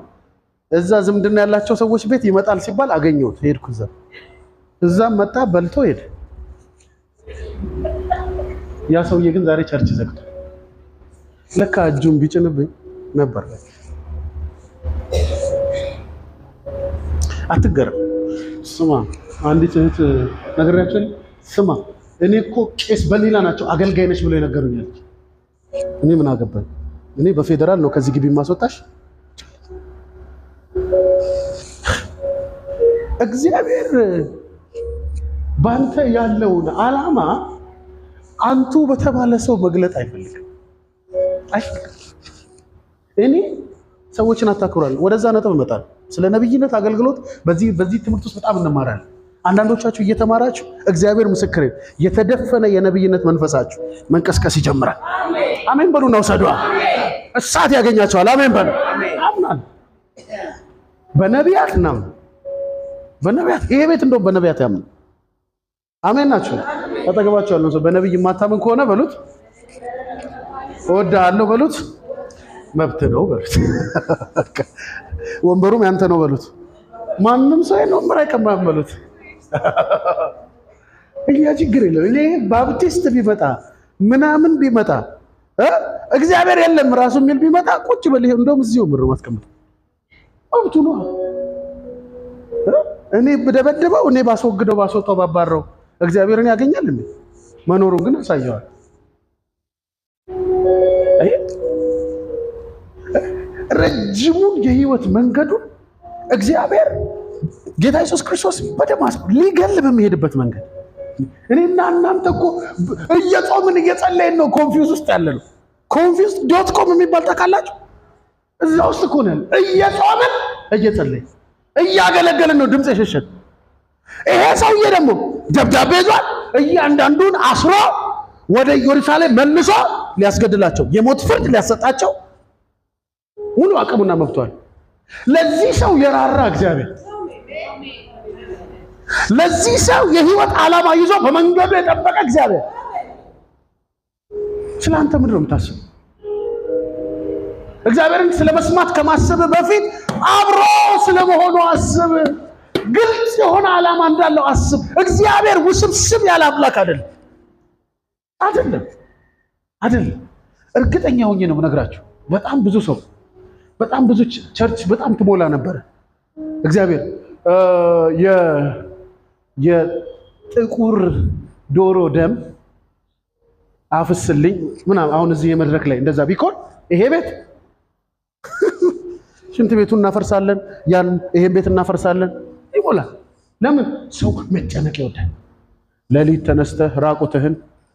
Speaker 1: እዛ ዝምድና ያላቸው ሰዎች ቤት ይመጣል ሲባል አገኘሁት። ሄድኩ እዛም መጣ በልቶ ሄደ። ያ ሰውዬ ግን ዛሬ ቸርች ዘግቷል። ለካ እጁን ቢጭንብኝ ነበር። አትገርም። ስማ አንዲት እህት ነገራችን ስማ እኔ እኮ ቄስ በሌላ ናቸው አገልጋይ ነች ብሎ የነገሩኛል። እኔ ምን አገባኝ? እኔ በፌደራል ነው ከዚህ ግቢ ማስወጣሽ። እግዚአብሔር ባንተ ያለውን ዓላማ አንቱ በተባለ ሰው መግለጥ አይፈልግም። እኔ ሰዎችን አታክብራለሁ። ወደዛ ነጥብ እመጣለሁ። ስለ ነብይነት አገልግሎት በዚህ ትምህርት ውስጥ በጣም እንማራለን። አንዳንዶቻችሁ እየተማራችሁ እግዚአብሔር ምስክሬ የተደፈነ የነብይነት መንፈሳችሁ መንቀስቀስ ይጀምራል። አሜን በሉና ውሰዷ። እሳት ያገኛቸዋል። አሜን በሉ። አምናል በነቢያት ነው። በነቢያት ይሄ ቤት እንደው በነቢያት ያምናል። አሜን ናችሁ። ተጠገባችሁ ያለው ሰው በነብይ የማታምን ከሆነ በሉት እወድሃለሁ በሉት፣ መብት ነው በሉት። ወንበሩም ያንተ ነው በሉት። ማንም ሰው ወንበር አይቀማም በሉት። እኛ ችግር የለም። እኔ ባፕቲስት ቢመጣ ምናምን ቢመጣ እግዚአብሔር የለም ራሱ የሚል ቢመጣ ቁጭ በል። እንደውም እዚሁ ምር ማስቀምጥ መብቱ ነው። እኔ በደበደበው እኔ ባስወግደው ባስወጣው ባባረው እግዚአብሔርን ያገኛል እንዴ? መኖሩን ግን አሳየዋል። ረጅሙን የህይወት መንገዱን እግዚአብሔር ጌታ ኢየሱስ ክርስቶስ በደማስቆ ሊገል በሚሄድበት መንገድ እኔና እናንተ እኮ እየጾምን እየጸለይን ነው ኮንፊውዝ ውስጥ ያለ ነው። confused.com የሚባል ታውቃላችሁ? እዛ ውስጥ እኮ ነን። እየጾምን እየጸለይን እያገለገልን ነው ድምፅ የሸሸን። ይሄ ሰውዬ ደግሞ ደብዳቤ ይዟል። እያንዳንዱን አስሮ ወደ ኢየሩሳሌም መልሶ ሊያስገድላቸው የሞት ፍርድ ሊያሰጣቸው ሙሉ አቅሙና መብቷል። ለዚህ ሰው የራራ እግዚአብሔር ለዚህ ሰው የህይወት ዓላማ ይዞ በመንገዱ የጠበቀ እግዚአብሔር ስለአንተ ምንድን ነው የምታስበው? እግዚአብሔርን ስለመስማት ከማሰብ በፊት አብሮ ስለመሆኑ አስብ። ግልጽ የሆነ ዓላማ እንዳለው አስብ። እግዚአብሔር ውስብስብ ያለ አምላክ አይደለም። እርግጠኛ ሆኜ ነው የምነግራችሁ። በጣም ብዙ ሰው በጣም ብዙ ቸርች በጣም ትሞላ ነበር። እግዚአብሔር የጥቁር ዶሮ ደም አፍስልኝ ምናምን አሁን እዚህ የመድረክ ላይ እንደዛ ቢኮን ይሄ ቤት ሽንት ቤቱን እናፈርሳለን፣ ይሄን ቤት እናፈርሳለን፣ ይሞላል። ለምን? ሰው መጨነቅ ይወዳል። ሌሊት ተነስተህ ራቁትህን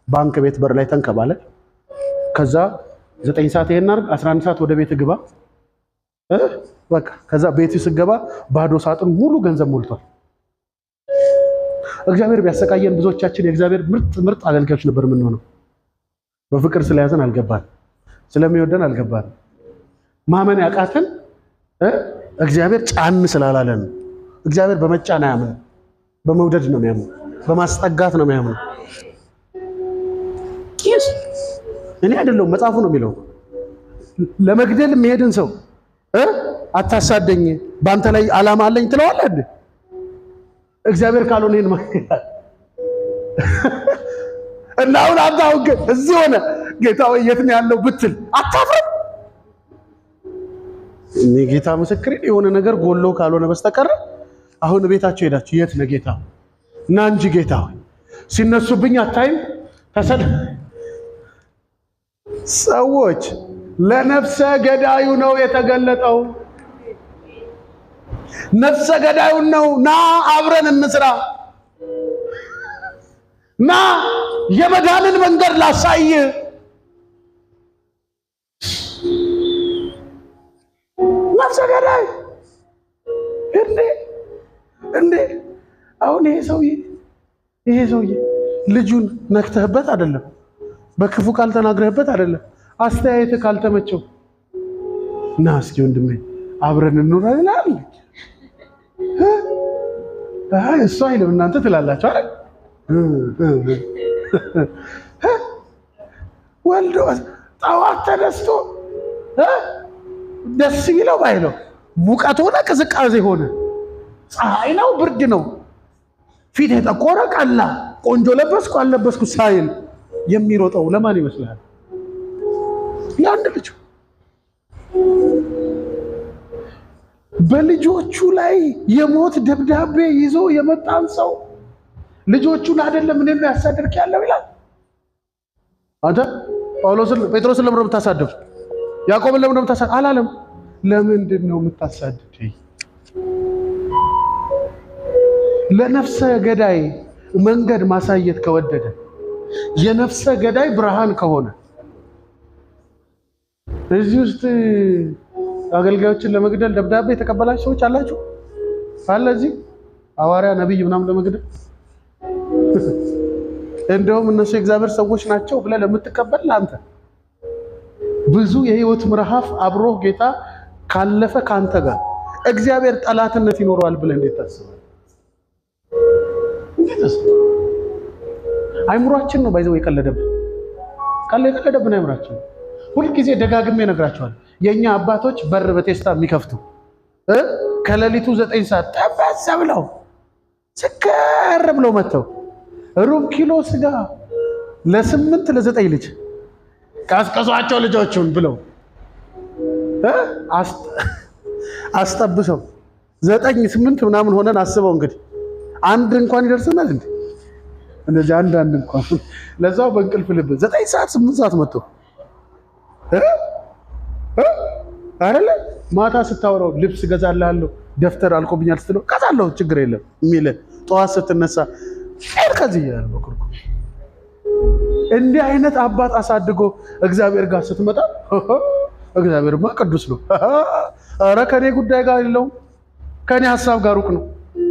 Speaker 1: ባንክ ቤት በር ላይ ተንከባለ። ከዛ 9 ሰዓት ይሄን አርግ 11 ሰዓት ወደ ቤት ግባ። በቃ ከዛ ቤት ሲገባ ባዶ ሳጥን ሙሉ ገንዘብ ሞልቷል። እግዚአብሔር ቢያሰቃየን ብዙዎቻችን የእግዚአብሔር ምርጥ አገልጋዮች ነበር የምንሆነው። በፍቅር ስለያዘን አልገባን፣ ስለሚወደን አልገባን። ማመን ያቃተን እግዚአብሔር ጫን ስላላለን። እግዚአብሔር በመጫን አያምን፣ በመውደድ ነው የሚያምን፣ በማስጠጋት ነው የሚያምን። ቂስ እኔ አይደለሁም መጽሐፉ ነው የሚለው። ለመግደል የሚሄድን ሰው አታሳደኝ፣ በአንተ ላይ ዓላማ አለኝ ትለዋለህ እንዴ? እግዚአብሔር ካልሆነ ይሄን ማከታል እና አሁን ግን እዚህ ሆነ ጌታ ወይ የት ነው ያለው ብትል አታፍርም? እኔ ጌታ ምስክሬ የሆነ ነገር ጎሎ ካልሆነ በስተቀር አሁን ቤታቸው ሄዳችሁ የት ነው ጌታ እና እንጂ ጌታ ሆይ ሲነሱብኝ አታይም? ሰዎች ለነፍሰ ገዳዩ ነው የተገለጠው። ነፍሰ ገዳዩን ነው ና አብረን እንስራ፣ ና የመዳንን መንገድ ላሳይ። ነፍሰ ገዳይ እንዴ! አሁን ይሄ ሰውዬ ልጁን ነክተህበት አይደለም፣ በክፉ ቃል ተናግረህበት አይደለም፣ አስተያየት ካልተመቸው ና እስኪ ወንድሜ አብረን እንኑር ይላል። እሱ አይልም እናንተ ትላላችሁ አይደል? ወልዶ ጠዋት ተነስቶ ደስ ይለው ባይለው ሙቀት ሆነ ቅዝቃዜ ሆነ ፀሐይ ነው ብርድ ነው ፊት የጠቆረ ቀላ ቆንጆ ለበስኩ አልለበስኩ ሳይል የሚሮጠው ለማን ይመስላል? ለአንድ ልጅ። በልጆቹ ላይ የሞት ደብዳቤ ይዞ የመጣን ሰው ልጆቹን አይደለም እኔ ያሳደርክ ያለው ይላል። አንተ ጴጥሮስን ለምን ነው የምታሳድድ? ያዕቆብን ለምን ነው የምታሳድድ አላለም። ለምንድን ነው የምታሳድደኝ? ለነፍሰ ገዳይ መንገድ ማሳየት ከወደደ የነፍሰ ገዳይ ብርሃን ከሆነ እዚህ ውስጥ አገልጋዮችን ለመግደል ደብዳቤ የተቀበላችሁ ሰዎች አላችሁ? አለ እዚህ ሐዋርያ ነብይ ምናምን ለመግደል እንደውም እነሱ የእግዚአብሔር ሰዎች ናቸው ብለህ ለምትቀበል ለአንተ ብዙ የህይወት ምዕራፍ አብሮ ጌታ ካለፈ ካንተ ጋር እግዚአብሔር ጠላትነት ይኖረዋል ብለህ እንዴት ታስባለህ? አይምሯችን ነው ባይዘው የቀለደብን አይምሯችን። ሁልጊዜ ደጋግሜ እነግራቸዋለሁ። የኛ አባቶች በር በቴስታ የሚከፍቱ ከሌሊቱ 9 ሰዓት ጠበዝ ብለው ስከር ብለው መጥተው ሩብ ኪሎ ስጋ ለ8 ለ9 ልጅ ቀስቀሷቸው ልጆቹን ብለው አስጠብሰው 9 8 ምናምን ሆነን አስበው እንግዲህ አንድ እንኳን ይደርሰናል እንዴ? እንደዚህ አንድ እንኳን ለዛው በእንቅልፍ ልብ 9 ሰዓት 8 ሰዓት መጥቶ አይደለ ማታ ስታወራው ልብስ ገዛልሃለሁ ደፍተር አልቆብኛል ስትለው ገዛለሁ ችግር የለም የሚል ጠዋት ስትነሳ ከዚህ ያለ በኩርኩ እንዲህ አይነት አባት አሳድጎ እግዚአብሔር ጋር ስትመጣ እግዚአብሔርማ ቅዱስ ነው። ኧረ ከኔ ጉዳይ ጋር የለውም ከኔ ሐሳብ ጋር ሩቅ ነው።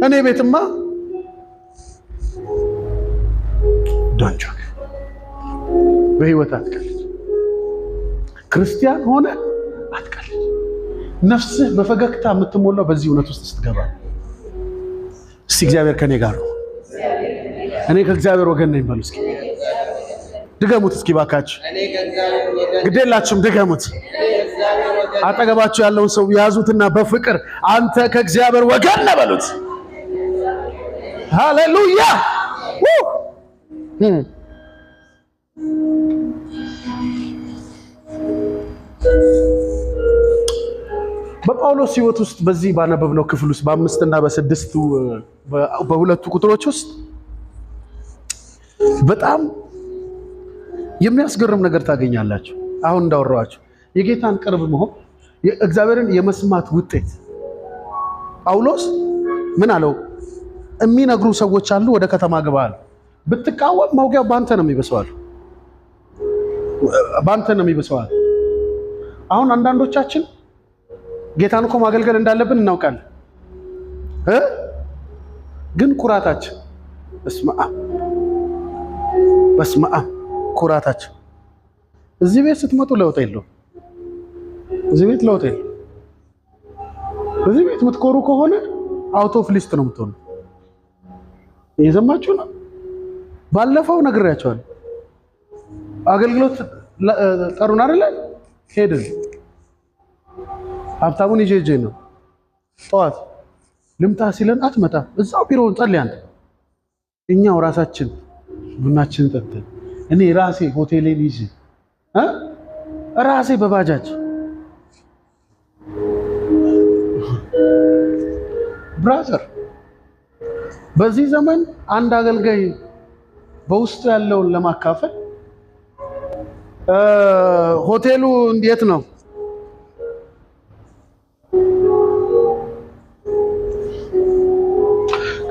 Speaker 1: እኔ ቤትማ ዳንቻክ በህይወት አትቀልድ። ክርስቲያን ሆነ አትቀልድ። ነፍስህ በፈገግታ የምትሞላው በዚህ እውነት ውስጥ ስትገባ። እስቲ እግዚአብሔር ከኔ ጋር ነው፣ እኔ ከእግዚአብሔር ወገን ነኝ በሉ። እስኪ ድገሙት እስኪ ባካችሁ፣ ግዴላችሁም ድገሙት። አጠገባችሁ ያለውን ሰው ያዙትና በፍቅር አንተ ከእግዚአብሔር ወገን ነህ በሉት። ሃሌሉያ። በጳውሎስ ሕይወት ውስጥ በዚህ ባነበብነው ክፍል ውስጥ በ5 እና በ6 በሁለቱ ቁጥሮች ውስጥ በጣም የሚያስገርም ነገር ታገኛላችሁ። አሁን እንዳወራኋችሁ የጌታን ቅርብ መሆን የእግዚአብሔርን የመስማት ውጤት ጳውሎስ ምን አለው? የሚነግሩ ሰዎች አሉ፣ ወደ ከተማ ግባ አለ። ብትቃወም መውጊያው ባንተ ነው የሚበሰዋል፣ ባንተ ነው የሚበሰዋል። አሁን አንዳንዶቻችን ጌታን እኮ ማገልገል እንዳለብን እናውቃለን፣ ግን ኩራታችን በስመ አብ ኩራታችን እዚህ ቤት ስትመጡ ለውጥ የለውም። እዚህ ቤት ለውጥ የለም። እዚህ ቤት የምትኮሩ ከሆነ አውት ኦፍ ሊስት ነው የምትሆኑ። እየሰማችሁ ነው። ባለፈው ነግሬያቸዋለሁ። አገልግሎት ጠሩን አይደለ? ሄድን። ሀብታሙን ይዤ ነው ጠዋት ልምጣ ሲለን አትመጣም። እዛው ቢሮውን ጸልይ አንተ። እኛው ራሳችን ቡናችን ጠጥተን እኔ ራሴ ሆቴሌን ይዤ ራሴ በባጃጅ ብራዘር። በዚህ ዘመን አንድ አገልጋይ በውስጡ ያለውን ለማካፈል ሆቴሉ እንዴት ነው?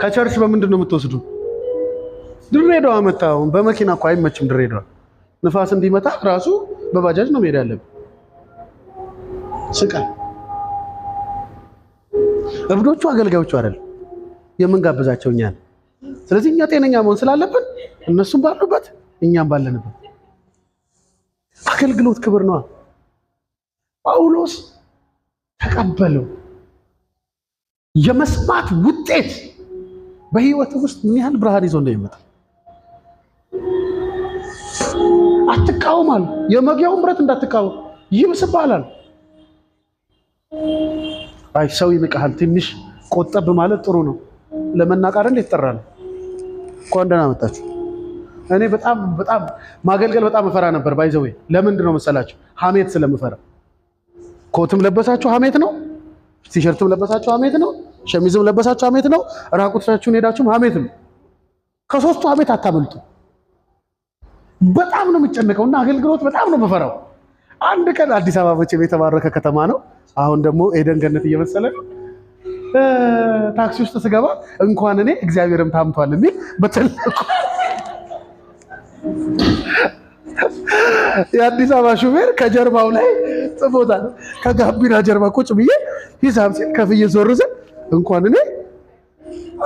Speaker 1: ከቸርች በምንድን ነው የምትወስዱ? ድሬዳዋ መጣው። በመኪና እኮ አይመችም ድሬዳዋ። ንፋስ እንዲመታ ራሱ በባጃጅ ነው መሄድ ያለብን። ስቃይ። እብዶቹ አገልጋዮቹ አይደል የምንጋብዛቸው እኛ ነን። ስለዚህ እኛ ጤነኛ መሆን ስላለብን እነሱም ባሉበት እኛም ባለንበት አገልግሎት ክብር ነው። ጳውሎስ ተቀበለው። የመስማት ውጤት በህይወት ውስጥ ምን ያህል ብርሃን ይዞ እንደሚመጣ አትቃወማል። የመግቢያውን ብረት እንዳትቃወም ይብስባላል። አይ ሰው ይንቀሃል። ትንሽ ቆጠብ ማለት ጥሩ ነው። ለመናቃር እንዴት ተጠራለ? እንኳን ደህና መጣችሁ። እኔ በጣም ማገልገል በጣም እፈራ ነበር። ባይዘው ለምንድን ነው መሰላችሁ? ሐሜት ስለምፈራ። ኮትም ለበሳችሁ ሐሜት ነው፣ ቲሸርትም ለበሳችሁ ሐሜት ነው፣ ሸሚዝም ለበሳችሁ ሐሜት ነው፣ ራቁታችሁን ሄዳችሁም ሐሜት ነው። ከሶስቱ ሐሜት አታመልጡ። በጣም ነው የምጨነቀውና አገልግሎት በጣም ነው የምፈራው። አንድ ቀን አዲስ አበባ መቼም የተባረከ ከተማ ነው። አሁን ደግሞ ኤደን ገነት እየመሰለ ነው። ታክሲ ውስጥ ስገባ እንኳን እኔ እግዚአብሔርም ታምቷል የሚል በትልቁ የአዲስ አበባ ሹፌር ከጀርባው ላይ ጽፎታል። ከጋቢና ጀርባ ቁጭ ብዬ ሂሳብ ሲል ከፍዬ ዞር ስል እንኳን እኔ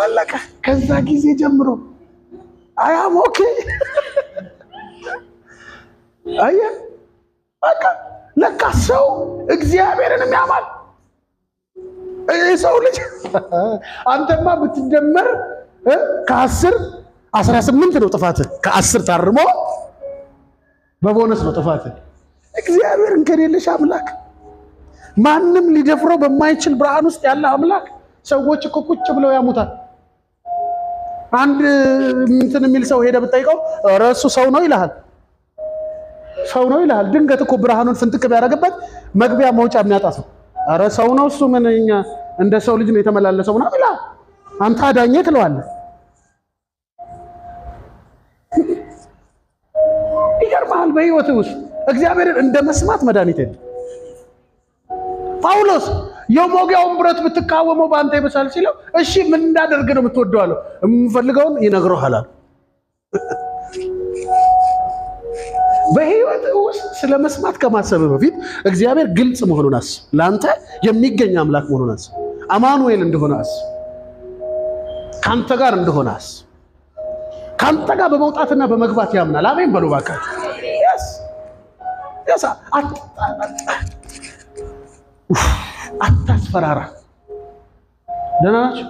Speaker 1: አለቀ። ከዛ ጊዜ ጀምሮ አያም ኦኬ። አየህ በቃ ለካ ሰው እግዚአብሔርን የሚያማል ሰው ልጅ አንተማ ብትደመር ከ10 18 ነው ጥፋት። ከ10 ታርሞ በቦነስ ነው ጥፋት። እግዚአብሔርን ከሌለሽ አምላክ ማንም ሊደፍረው በማይችል ብርሃን ውስጥ ያለ አምላክ ሰዎች እኮ ቁጭ ብለው ያሙታል። አንድ እንትን የሚል ሰው ሄደ ብትጠይቀው ኧረ እሱ ሰው ነው ይልሃል። ሰው ነው ይልሃል። ድንገት እኮ ብርሃኑን ፍንጥቅ ቢያደርግበት መግቢያ መውጫ የሚያጣ ሰው ኧረ ሰው ነው እሱ ምን እኛ እንደ ሰው ልጅ ነው የተመላለሰው ነው ይልሃል። አንተ አዳኘ ትለዋለህ። ይገርምሃል። በህይወት ውስጥ እግዚአብሔርን እንደ መስማት መድኃኒት የለም። ጳውሎስ የሞጊያውን ብረት ብትቃወመው በአንተ ይበሳል ሲለው እሺ ምን እንዳደርግ ነው የምትወደው አለው። የምፈልገውን ይነግረዋል። በህይወት ውስጥ ስለ መስማት ከማሰብ በፊት እግዚአብሔር ግልጽ መሆኑን አስብ። ለአንተ የሚገኝ አምላክ መሆኑን አስብ። አማኑኤል እንደሆነ አስብ። ካንተ ጋር እንደሆነ አስብ። ካንተ ጋር በመውጣትና በመግባት ያምናል። አሜን በሉ ባካችሁ። ያሳ አታስፈራራ። ደህና ናችሁ?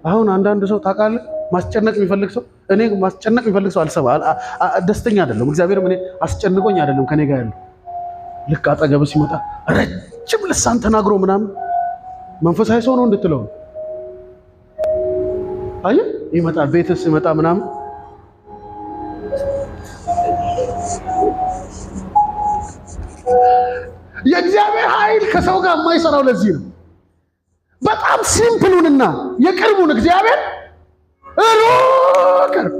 Speaker 1: አሁን አንዳንድ ሰው ታውቃለህ ማስጨነቅ የሚፈልግ ሰው እኔ ማስጨነቅ የሚፈልግ ሰው አልሰማ ደስተኛ አይደለም። እግዚአብሔር እኔ አስጨንቆኝ አይደለም ከኔ ጋር ያለው ልክ አጠገብ ሲመጣ ረጅም ልሳን ተናግሮ ምናምን መንፈሳዊ ሰው ነው እንድትለው አየህ ይመጣል። ቤትስ ይመጣ ምናምን የእግዚአብሔር ኃይል ከሰው ጋር የማይሰራው ለዚህ ነው። በጣም ሲምፕሉንና የቅርቡን እግዚአብሔር ቅርብ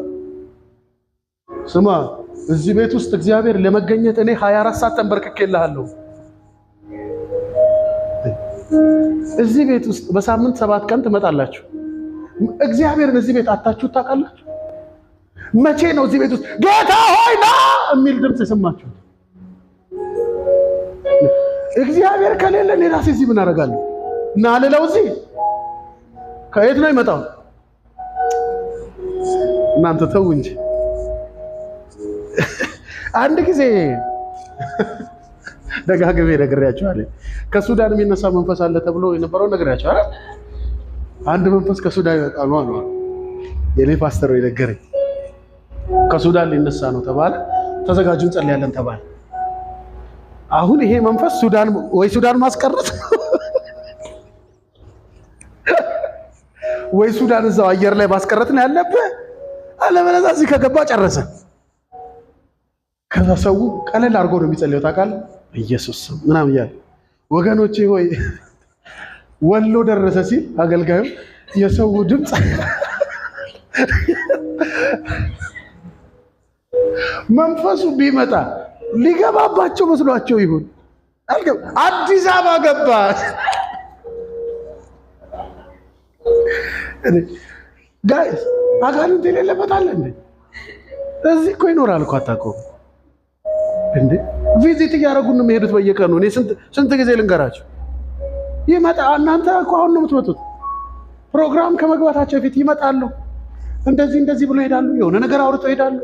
Speaker 1: ስማ። እዚህ ቤት ውስጥ እግዚአብሔር ለመገኘት እኔ 24 ሰዓት ተንበርክኬልሃለሁ። እዚህ ቤት ውስጥ በሳምንት 7 ቀን ትመጣላችሁ። እግዚአብሔርን እዚህ ቤት አታችሁ ታውቃላችሁ? መቼ ነው እዚህ ቤት ውስጥ ጌታ ሆይ ና የሚል ድምፅ የሰማችሁ? እግዚአብሔር ከሌለ እኔ ራሴ እዚህ ምን አደርጋለሁ? እና አለለው እዚህ ከየት ነው ይመጣው? እናንተ ተው እንጂ። አንድ ጊዜ ደጋግሜ ነግሬያችኋለሁ። ከሱዳን የሚነሳ መንፈስ አለ ተብሎ የነበረው ነግሬያችኋለሁ። አንድ መንፈስ ከሱዳን ይመጣል ነው አሉ የኔ ፓስተር የነገረኝ። ከሱዳን ሊነሳ ነው ተባለ። ተዘጋጁ እንጸልያለን ተባለ። አሁን ይሄ መንፈስ ሱዳን ወይ ሱዳን ማስቀረት ወይ ሱዳን እዛው አየር ላይ ማስቀረት ነው ያለብህ። አለበለዚያ እዚህ ከገባ ጨረሰ። ከዛ ሰው ቀለል አድርጎ ነው የሚጸልየው ታውቃለህ። ኢየሱስ ምናምን እያለ ወገኖቼ ሆይ ወሎ ደረሰ ሲል አገልጋዩ የሰው ድምፅ መንፈሱ ቢመጣ ሊገባባቸው መስሏቸው ይሁን አዲስ አበባ ገባ። ጋይስ አጋንንት የሌለበት አለ እንዴ? እዚህ እኮ ይኖራል እኮ አታውቀውም እንዴ? ቪዚት እያደረጉን ነው የሚሄዱት በየቀኑ። እኔ ስንት ጊዜ ልንገራቸው ይመጣ። እናንተ እኮ አሁን ነው የምትመጡት። ፕሮግራም ከመግባታቸው በፊት ይመጣሉ። እንደዚህ ብሎ ይሄዳሉ። የሆነ ነገር አውርተው ይሄዳሉ።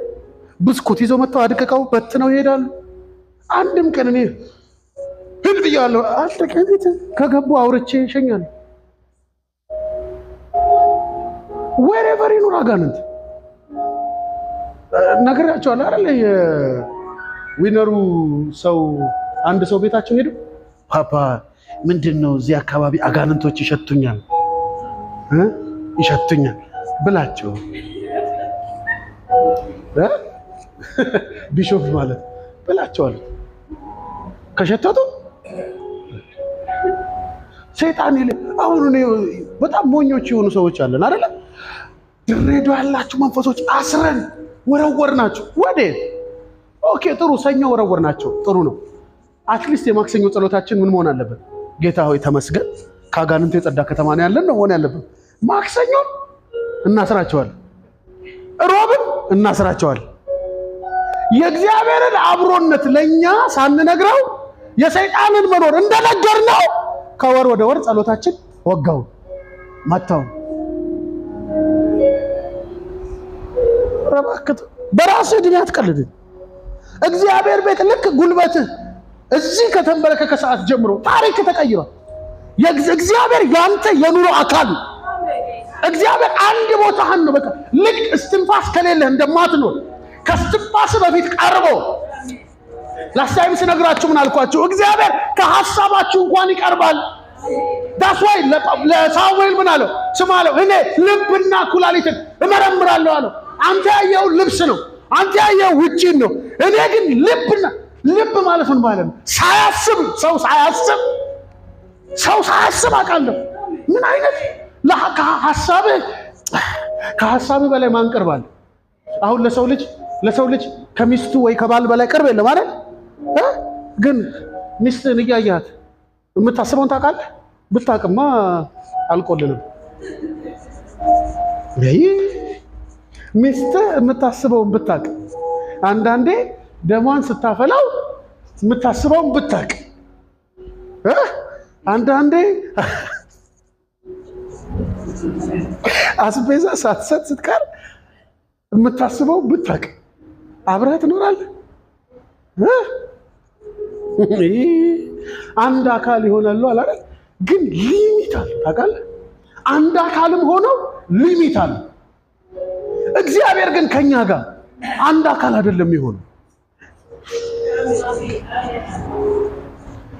Speaker 1: ብስኩት ይዘው መጥተው አድቅቀው በትነው ይሄዳሉ። አንድም ቀን እኔ ሂድ ብያለሁ። አንድ ቀን ከገቡ አውርቼ ይሸኛሉ። ወሬቨር ይኑር አጋንንት ነግራቸዋለሁ አይደል? የዊነሩ ሰው አንድ ሰው ቤታቸው ሄዱ። ፓፓ ምንድነው እዚህ አካባቢ አጋንንቶች ይሸቱኛል ብላቸው ቢሾፍ ማለት ብላቸዋል። ከሸተቱ ሰይጣን ይል። አሁን እኔ በጣም ሞኞች የሆኑ ሰዎች አለን አይደል? ድሬዳዋ ያላችሁ መንፈሶች አስረን ወረወርናችሁ። ወዴት? ኦኬ ጥሩ፣ ሰኞ ወረወርናቸው። ጥሩ ነው። አትሊስት የማክሰኞ ጸሎታችን ምን መሆን አለበት? ጌታ ሆይ ተመስገን ከአጋንንት የጸዳ ከተማ ነው ያለን ነው መሆን ያለበት። ማክሰኞ እናስራቸዋለን፣ ሮብን እናስራቸዋለን። የእግዚአብሔርን አብሮነት ለኛ ሳንነግረው የሰይጣንን መኖር እንደነገርነው ከወር ወደ ወር ጸሎታችን ወጋው ማታው። ረባከተ በራስህ እድሜ አትቀልድ። እግዚአብሔር ቤት ልክ ጉልበትህ እዚህ ከተንበረከከ ሰዓት ጀምሮ ታሪክ ተቀይሯል። እግዚአብሔር ያንተ የኑሮ አካል። እግዚአብሔር አንድ ቦታህን ነው በቃ ልክ እስትንፋስ ከሌለህ እንደማትኖር ከስትንፋስ በፊት ቀርቦ ላስታይም ስነግራችሁ ምን አልኳችሁ? እግዚአብሔር ከሐሳባችሁ እንኳን ይቀርባል። ዳስ ዋይ ለሳሙኤል ምን አለው? ስማ አለው፣ እኔ ልብና ኩላሊትን እመረምራለሁ አለው። አንተ ያየው ልብስ ነው፣ አንተ ያየው ውጪን ነው። እኔ ግን ልብ ማለት ምን ማለት ነው? ሳያስብ ሰው ሳያስብ አውቃለሁ። ምን አይነት ከሐሳብ በላይ ማን ቀርባል? አሁን ለሰው ልጅ ከሚስቱ ወይ ከባል በላይ ቅርብ የለም አይደል? ግን ሚስትን እያያት የምታስበውን ታውቃለህ? ብታውቅማ አልቆልንም። ሚስት የምታስበውን ብታውቅ፣ አንዳንዴ ደሟን ስታፈላው የምታስበውን ብታውቅ፣ አንዳንዴ አስቤዛ ሳትሰጥ ስትቀር የምታስበው ብታውቅ አብረህ ትኖራለህ። አንድ አካል ይሆናሉ አላል፣ ግን ሊሚት አለ። ታውቃለህ? አንድ አካልም ሆነው ሊሚት አለ። እግዚአብሔር ግን ከኛ ጋር አንድ አካል አይደለም የሆነው።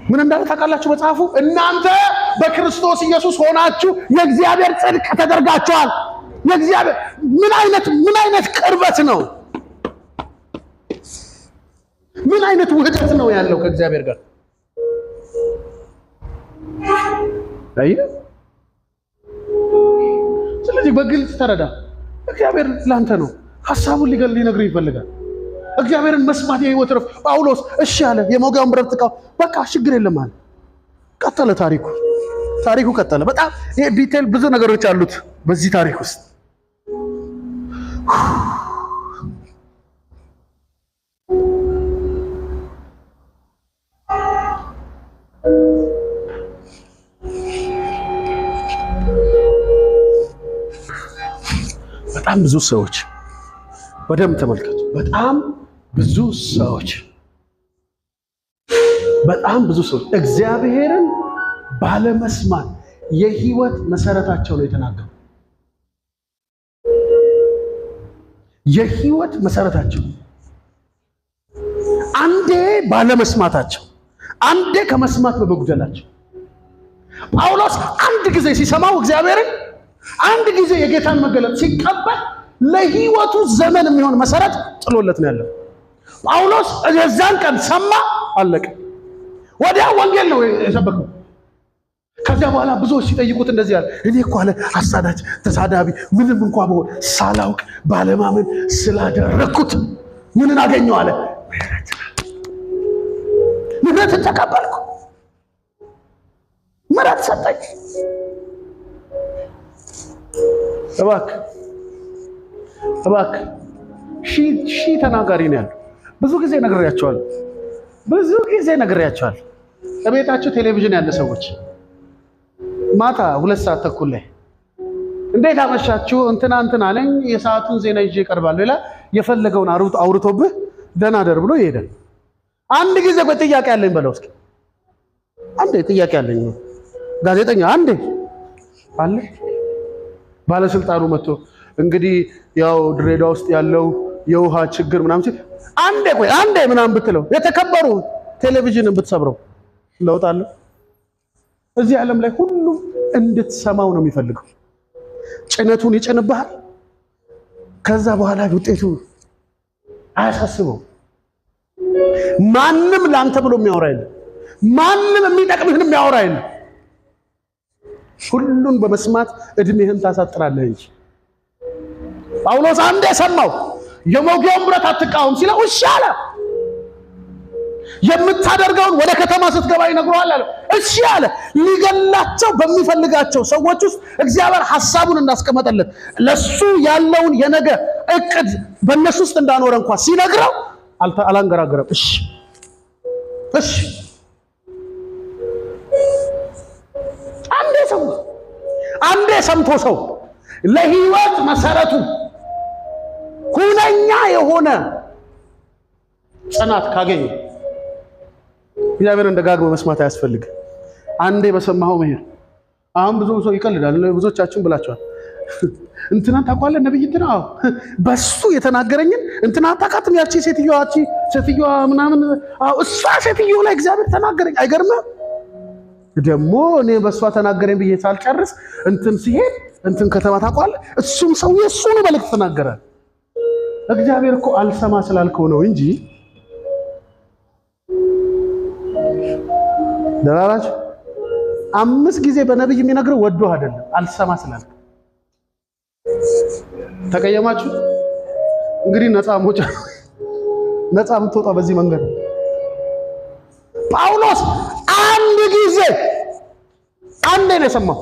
Speaker 1: ምን እንዳለ ታውቃላችሁ? መጽሐፉ እናንተ በክርስቶስ ኢየሱስ ሆናችሁ የእግዚአብሔር ጽድቅ ተደርጋችኋል። የእግዚአብሔር ምን አይነት ቅርበት ነው? ምን አይነት ውህደት ነው ያለው ከእግዚአብሔር ጋር? ስለዚህ በግልጽ ተረዳ። እግዚአብሔር ላንተ ነው ሐሳቡን ሊነግርህ ይፈልጋል። እግዚአብሔርን መስማት የህይወት ረፍት። ጳውሎስ እሺ አለ። የሞጋውን ብረት ተቃው፣ በቃ ችግር የለም አለ። ቀጠለ ታሪኩ ቀጠለ። በጣም ይሄ ዲቴል ብዙ ነገሮች አሉት በዚህ ታሪክ ውስጥ። በጣም ብዙ ሰዎች በደንብ ተመልከቱ። በጣም ብዙ ሰዎች እግዚአብሔርን ባለመስማት የህይወት መሰረታቸው ነው የተናገሩ። የህይወት መሰረታቸው አንዴ ባለመስማታቸው፣ አንዴ ከመስማት በመጉደላቸው። ጳውሎስ አንድ ጊዜ ሲሰማው እግዚአብሔርን፣ አንድ ጊዜ የጌታን መገለጥ ሲቀበል ለህይወቱ ዘመን የሚሆን መሰረት ጥሎለት ነው ያለው። ጳውሎስ የዛን ቀን ሰማ፣ አለቀ። ወዲያ ወንጌል ነው የሰበከው። ከዚያ በኋላ ብዙዎች ሲጠይቁት እንደዚህ ያለ፣ እኔ እኮ አለ አሳዳጅ ተሳዳቢ ምንም እንኳን በሆን ሳላውቅ ባለማመን ስላደረኩት ምንን አገኘው አለ? ምህረትን ተቀበልኩ፣ ምህረት ሰጠኝ። እባክህ ሺህ ተናጋሪ ነው ያለው። ብዙ ጊዜ ነግሬያቸዋለሁ። እቤታችሁ ቴሌቪዥን ያለ ሰዎች ማታ 2 ሰዓት ተኩል ላይ እንዴት አመሻችሁ እንትና አለኝ የሰዓቱን ዜና ይዤ እቀርባለሁ ይላል። የፈለገውን አውርቶብህ ደህና ደር ብሎ ይሄዳል። አንድ ጊዜ ጥያቄ አለኝ በለው እስኪ። አንዴ ጥያቄ አለኝ ጋዜጠኛ አንዴ አለ። ባለስልጣኑ መጥቶ እንግዲህ ያው ድሬዳዋ ውስጥ ያለው የውሃ ችግር ምናምን ሲል አንዴ ምናምን ብትለው፣ የተከበሩ ቴሌቪዥንን ብትሰብረው ለውጥ አለ? እዚህ ዓለም ላይ ሁሉም እንድትሰማው ነው የሚፈልገው። ጭነቱን ይጭንብሃል። ከዛ በኋላ ውጤቱ አያሳስበው። ማንም ላንተ ብሎ የሚያወራ የለም። ማንም የሚጠቅምህን የሚያወራ የለም። ሁሉን በመስማት እድሜህን ታሳጥራለህ እንጂ። ጳውሎስ አንዴ ሰማው። የሞጊያውን ብረት አትቃወም ሲለው እሺ አለ። የምታደርገውን ወደ ከተማ ስትገባ ይነግረዋል አለ። እሺ አለ። ሊገላቸው በሚፈልጋቸው ሰዎች ውስጥ እግዚአብሔር ሐሳቡን እንዳስቀመጠለት ለሱ ያለውን የነገ እቅድ በእነሱ ውስጥ እንዳኖረ እንኳን ሲነግረው አላንገራገረም። እሺ አንዴ ሰምቶ ሰው ለህይወት መሰረቱ ሁነኛ የሆነ ጽናት ካገኘ እግዚአብሔርን ደጋግሞ መስማት አያስፈልግ። አንዴ በሰማኸው መሄድ። አሁን ብዙ ሰው ይቀልዳል። ብዙዎቻችን ብላችኋል። እንትና ታውቃለህ ነብይ እንትና በሱ የተናገረኝን እንትና ታውቃትም ያቺ ሴትዮዋ ሴትዮዋ ምናምን እሷ ሴትዮ ላይ እግዚአብሔር ተናገረኝ። አይገርምም? ደግሞ እኔ በእሷ ተናገረኝ ብዬ ሳልጨርስ እንትን ሲሄድ እንትን ከተማ ታውቀዋለህ፣ እሱም ሰው የእሱን መልእክት ተናገረ። እግዚአብሔር እኮ አልሰማ ስላልከው ነው እንጂ ደራራች 5 ጊዜ በነብይ የሚነግረው ወዶ አይደለም፣ አልሰማ ስላልከው። ተቀየማችሁ? እንግዲህ ነፃ የምትወጣ በዚህ መንገድ ነው። ጳውሎስ አንድ ጊዜ አንዴ ነው የሰማው።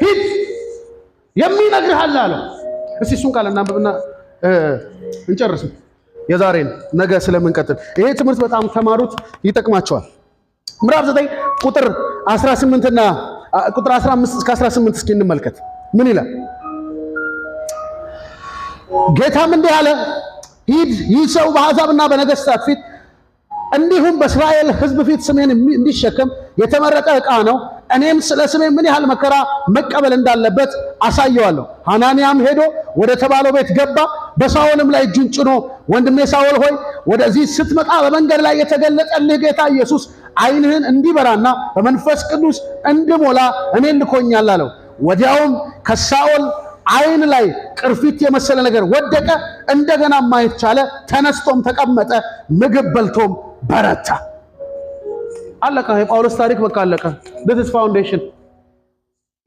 Speaker 1: ሂድ የሚነግርህ አለ አለው። እስቲ እሱን ቃል እናንብብና እንጨርስ። የዛሬን ነገ ስለምንቀጥል ይሄ ትምህርት በጣም ተማሩት፣ ይጠቅማቸዋል። ምዕራፍ 9 ቁጥር 18 እና ቁጥር 15 እስከ 18 እስኪ እንመልከት። ምን ይላል? ጌታም እንዲህ አለ፣ ሂድ፣ ይህ ሰው በአሕዛብና በነገሥታት ፊት እንዲሁም በእስራኤል ሕዝብ ፊት ስሜን እንዲሸከም የተመረጠ ዕቃ ነው። እኔም ስለ ስሜ ምን ያህል መከራ መቀበል እንዳለበት አሳየዋለሁ። ሐናንያም ሄዶ ወደ ተባለው ቤት ገባ። በሳኦልም ላይ እጁን ጭኖ ወንድሜ ሳኦል ሆይ ወደዚህ ስትመጣ በመንገድ ላይ የተገለጠልህ ጌታ ኢየሱስ ዓይንህን እንዲበራና በመንፈስ ቅዱስ እንድሞላ እኔን ልኮኛል አለው። ወዲያውም ከሳኦል ዓይን ላይ ቅርፊት የመሰለ ነገር ወደቀ። እንደገና ማየት ቻለ። ተነስቶም ተቀመጠ። ምግብ በልቶም በረታ። አለቀ። የጳውሎስ ታሪክ በቃ አለቀ። this is foundation።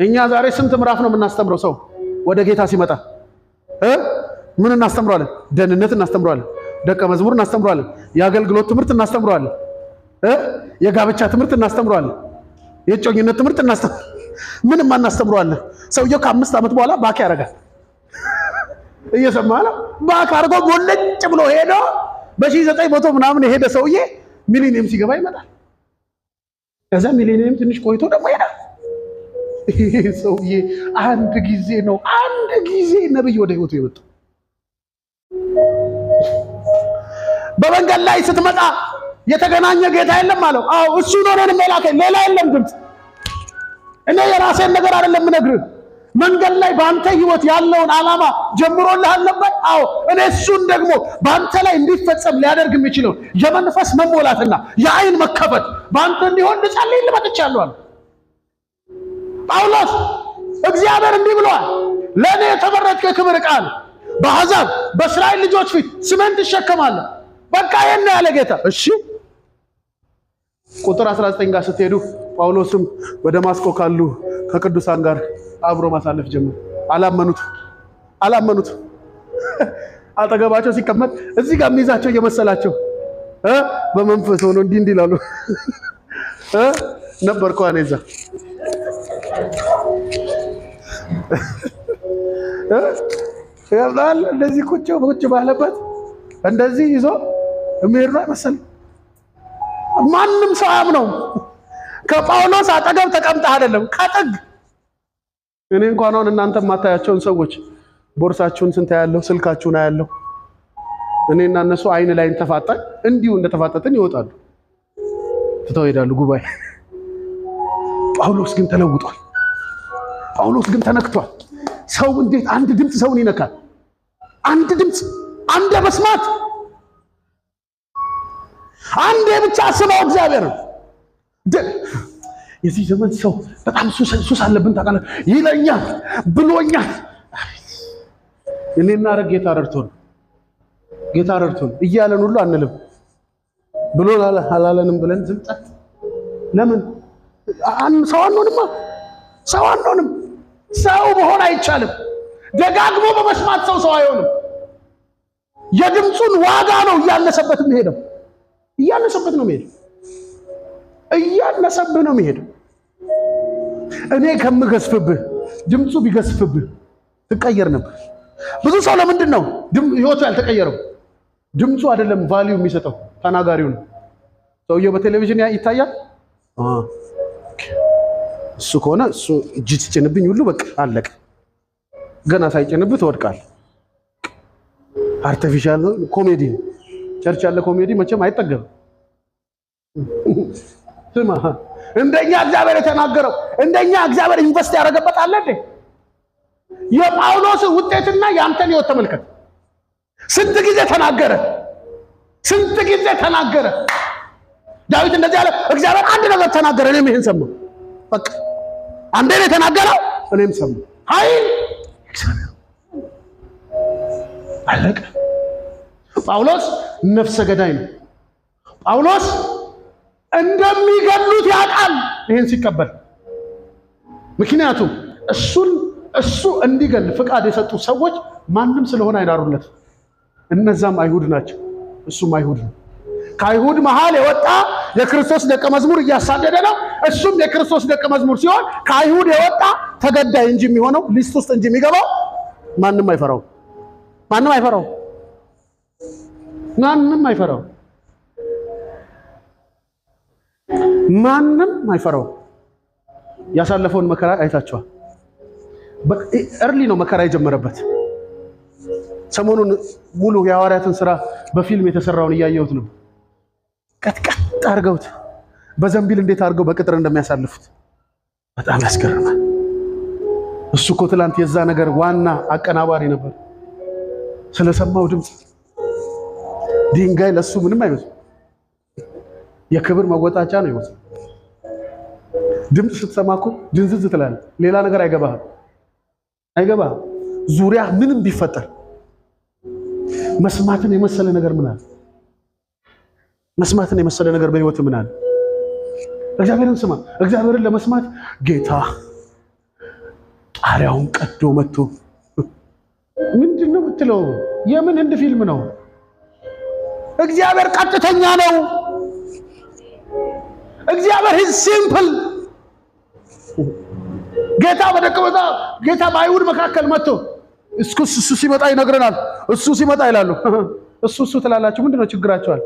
Speaker 1: እኛ ዛሬ ስንት ምዕራፍ ነው የምናስተምረው? ሰው ወደ ጌታ ሲመጣ ምን እናስተምረዋለን? ደህንነት እናስተምረዋለን። ደቀ መዝሙር እናስተምረዋለን። የአገልግሎት ትምህርት እናስተምረዋለን። የጋብቻ ትምህርት እናስተምረዋለን። የጮኝነት ትምህርት ምንም እናስተምረዋለን። ሰውየው ከ5 ዓመት በኋላ ባክ ያደርጋል። እየሰማ ነው። ባክ አድርጎ ጎለጭ ብሎ ሄዶ በ1900 ምናምን የሄደ ሰውዬ ሚሊኒየም ሲገባ ይመጣል። ከዛ ሚሊኒየም ትንሽ ቆይቶ ደግሞ ይሄዳል። ይሄ ሰውዬ አንድ ጊዜ ነብይ ወደ ህይወቱ የመጣው። በመንገድ ላይ ስትመጣ የተገናኘ ጌታ የለም አለው። አዎ እሱ ነው እኔን የላከኝ፣ ሌላ የለም ድምፅ። እኔ የራሴን ነገር አይደለም የምነግርህ። መንገድ ላይ በአንተ ህይወት ያለውን ዓላማ ጀምሮልሃል ነበር። አዎ እኔ እሱን ደግሞ በአንተ ላይ እንዲፈጸም ሊያደርግ የሚችለው የመንፈስ መሞላትና የአይን መከፈት በአንተ እንዲሆን ልጸልይ ልመጥቻለሁ አለ ጳውሎስ። እግዚአብሔር እንዲህ ብሏል፣ ለእኔ የተመረጥክ የክብር ዕቃ ነህ። በአሕዛብ በእስራኤል ልጆች ፊት ስሜን ትሸከማለህ። በቃ ይሄን ያለ ጌታ። እሺ ቁጥር 19 ጋር ስትሄዱ ጳውሎስም በደማስቆ ካሉ ከቅዱሳን ጋር አብሮ ማሳለፍ ጀመረ። አላመኑት። አጠገባቸው ሲቀመጥ እዚህ ጋር የሚይዛቸው እየመሰላቸው በመንፈስ ሆኖ እንዲህ ይላሉ። ነበርኩ እኔ እዛ ያላል እንደዚህ ቁጭ ባለበት እንደዚህ ይዞ የሚሄድ ነው አይመስልም። ማንም ሰው አያምነው። ከጳውሎስ አጠገብ ተቀምጠህ አይደለም ከጥግ። እኔ እንኳን አሁን እናንተ ማታያቸውን ሰዎች ቦርሳችሁን ስንት ያለው ስልካችሁን አያለው። እኔና እነሱ አይን ላይ ተፋጠን እንዲሁ እንደተፋጠጥን ይወጣሉ፣ ትተው ይሄዳሉ ጉባኤ። ጳውሎስ ግን ተለውጧል። ጳውሎስ ግን ተነክቷል። ሰው እንዴት አንድ ድምፅ ሰውን ይነካል? አንድ ድምፅ፣ አንድ መስማት፣ አንድ ብቻ ስማው እግዚአብሔር። የዚህ ዘመን ሰው በጣም ሱስ አለብን ታውቃለህ። ይለኛል ብሎኛል። እኔና ጌታ ረድቶን እያለን ሁሉ አንልም ብሎ አላለንም ብለን ዝም ጸጥ። ለምን ሰው አንሆንም? ሰው መሆን አይቻልም። ደጋግሞ በመስማት ሰው አይሆንም። የድምፁን ዋጋ ነው እያነሰበት የሚሄደው። እያነሰብህ ነው የሚሄደው። እኔ ከምገስፍብህ ድምፁ ቢገስፍብህ ትቀየር ነበር። ብዙ ሰው ለምንድን ነው ህይወቱ ያልተቀየረው? ድምፁ አይደለም ቫልዩ የሚሰጠው፣ ተናጋሪው ነው። ሰውየው በቴሌቪዥን ይታያል። እሱ ከሆነ እሱ እጅ ሲጭንብኝ ሁሉ በቃ አለቀ። ገና ሳይጭንብህ ትወድቃለህ። አርቲፊሻል ኮሜዲ ነው። ቸርች ያለ ኮሜዲ መቼም አይጠገብም። ስማ እንደኛ እግዚአብሔር የተናገረው እንደኛ እግዚአብሔር ኢንቨስት ያደረገበት አለ እንዴ? የጳውሎስ ውጤትና ያንተን ህይወት ተመልከት። ስንት ጊዜ ተናገረ? ስንት ጊዜ ተናገረ ዳዊት እንደዚህ ያለ እግዚአብሔር አንድ ነገር ተናገረ እኔም ይሄን ሰማሁ በቃ አንዴ ነው የተናገረው እኔም ሰማሁ ኃይል እግዚአብሔር አለቀ ጳውሎስ ነፍሰ ገዳይ ነው ጳውሎስ እንደሚገሉት ያውቃል ይሄን ሲቀበል ምክንያቱም እሱ እንዲገል ፍቃድ የሰጡ ሰዎች ማንም ስለሆነ አይዳሩለት እነዛም አይሁድ ናቸው እሱም አይሁድ ነው ከአይሁድ መሃል የወጣ የክርስቶስ ደቀ መዝሙር እያሳደደ ነው እሱም የክርስቶስ ደቀ መዝሙር ሲሆን ከአይሁድ የወጣ ተገዳይ እንጂ የሚሆነው ሊስት ውስጥ እንጂ የሚገባው ማንም አይፈራው ያሳለፈውን መከራ አይታችኋል እርሊ ነው መከራ የጀመረበት ሰሞኑን ሙሉ የሐዋርያትን ሥራ በፊልም የተሰራውን እያየሁት ነው ቀጥቀጥ አድርገውት በዘንቢል እንዴት አድርገው በቅጥር እንደሚያሳልፉት በጣም ያስገርማል እሱ እኮ ትላንት የዛ ነገር ዋና አቀናባሪ ነበር ስለሰማው ድምፅ ድንጋይ ለሱ ምንም አይመስልም የክብር መወጣጫ ነው ይመስል ድምፅ ስትሰማ እኮ ድንዝዝ ትላለህ ሌላ ነገር አይገባህም ዙሪያ ምንም ቢፈጠር መስማትን የመሰለ ነገር ምን አለ መስማትን የመሰለ ነገር በህይወት ምን አለ እግዚአብሔርን ስማ እግዚአብሔርን ለመስማት ጌታ ጣሪያውን ቀዶ መጥቶ ምንድነው የምትለው የምን እንደ ፊልም ነው እግዚአብሔር ቀጥተኛ ነው እግዚአብሔር is simple ጌታ ጌታ በአይሁድ መካከል መጥቶ እሱ ሲመጣ ይነግረናል እሱ ሲመጣ ይላሉ እሱ ትላላችሁ ምንድነው ችግራችኋል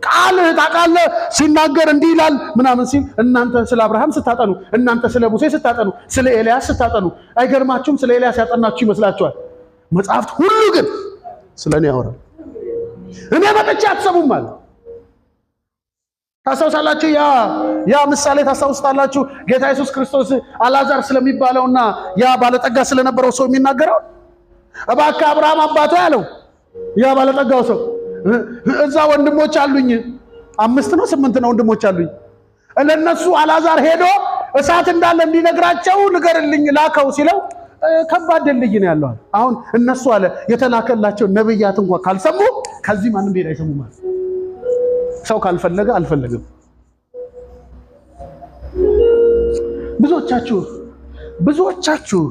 Speaker 1: ቃል ታውቃለህ ሲናገር እንዲህ ይላል ምናምን ሲል እናንተ ስለ አብርሃም ስታጠኑ እናንተ ስለ ሙሴ ስታጠኑ ስለ ኤልያስ ስታጠኑ አይገርማችሁም ስለ ኤልያስ ያጠናችሁ ይመስላችኋል መጽሐፍት ሁሉ ግን ስለኔ ያወራል እኔ መጥቼ አትሰሙም ማለት ታስታውሳላችሁ ያ ምሳሌ ታስታውሳላችሁ ጌታ ኢየሱስ ክርስቶስ አልዓዛር ስለሚባለውና ያ ባለጠጋ ስለነበረው ሰው የሚናገረው እባክህ አብርሃም አባቱ ያለው ያ ባለጠጋው ሰው እዛ ወንድሞች አሉኝ 5 ነው 8 ነው ወንድሞች አሉኝ ለነሱ አልዓዛር ሄዶ እሳት እንዳለ እንዲነግራቸው ንገርልኝ ላከው ሲለው ከባድ ልጅ ነው ያለው አሁን እነሱ አለ የተላከላቸው ነብያት እንኳን ካልሰሙ ከዚህ ማንም ሄዳ አይሰሙ ማለት ሰው ካልፈለገ አልፈለገም ብዙዎቻችሁ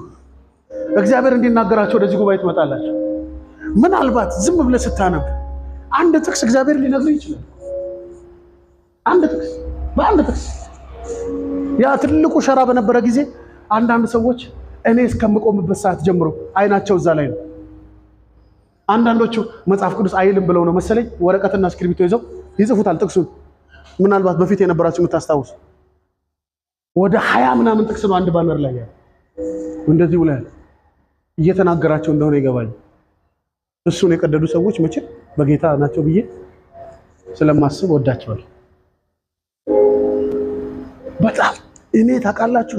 Speaker 1: እግዚአብሔር እንዲናገራቸው ወደዚህ ጉባኤ ትመጣላችሁ ምናልባት ዝም ብለህ ስታነብ አንድ ጥቅስ እግዚአብሔር ሊነግርህ ይችላል በአንድ ጥቅስ ያ ትልቁ ሸራ በነበረ ጊዜ አንዳንድ ሰዎች እኔ እስከምቆምበት ሰዓት ጀምሮ አይናቸው እዛ ላይ ነው አንዳንዶቹ መጽሐፍ ቅዱስ አይልም ብለው ነው መሰለኝ ወረቀትና እስክሪብቶ ይዘው ይጽፉታል ጥቅሱን ምናልባት በፊት የነበራችሁ የምታስታውሱ ወደ 20 ምናምን ጥቅስ ነው አንድ ባነር ላይ ያለው እንደዚህ ብለህ እየተናገራቸው እንደሆነ ይገባል እሱን የቀደዱ ሰዎች መቼ በጌታ ናቸው ብዬ ስለማስብ ወዳቸዋል በጣም እኔ ታውቃላችሁ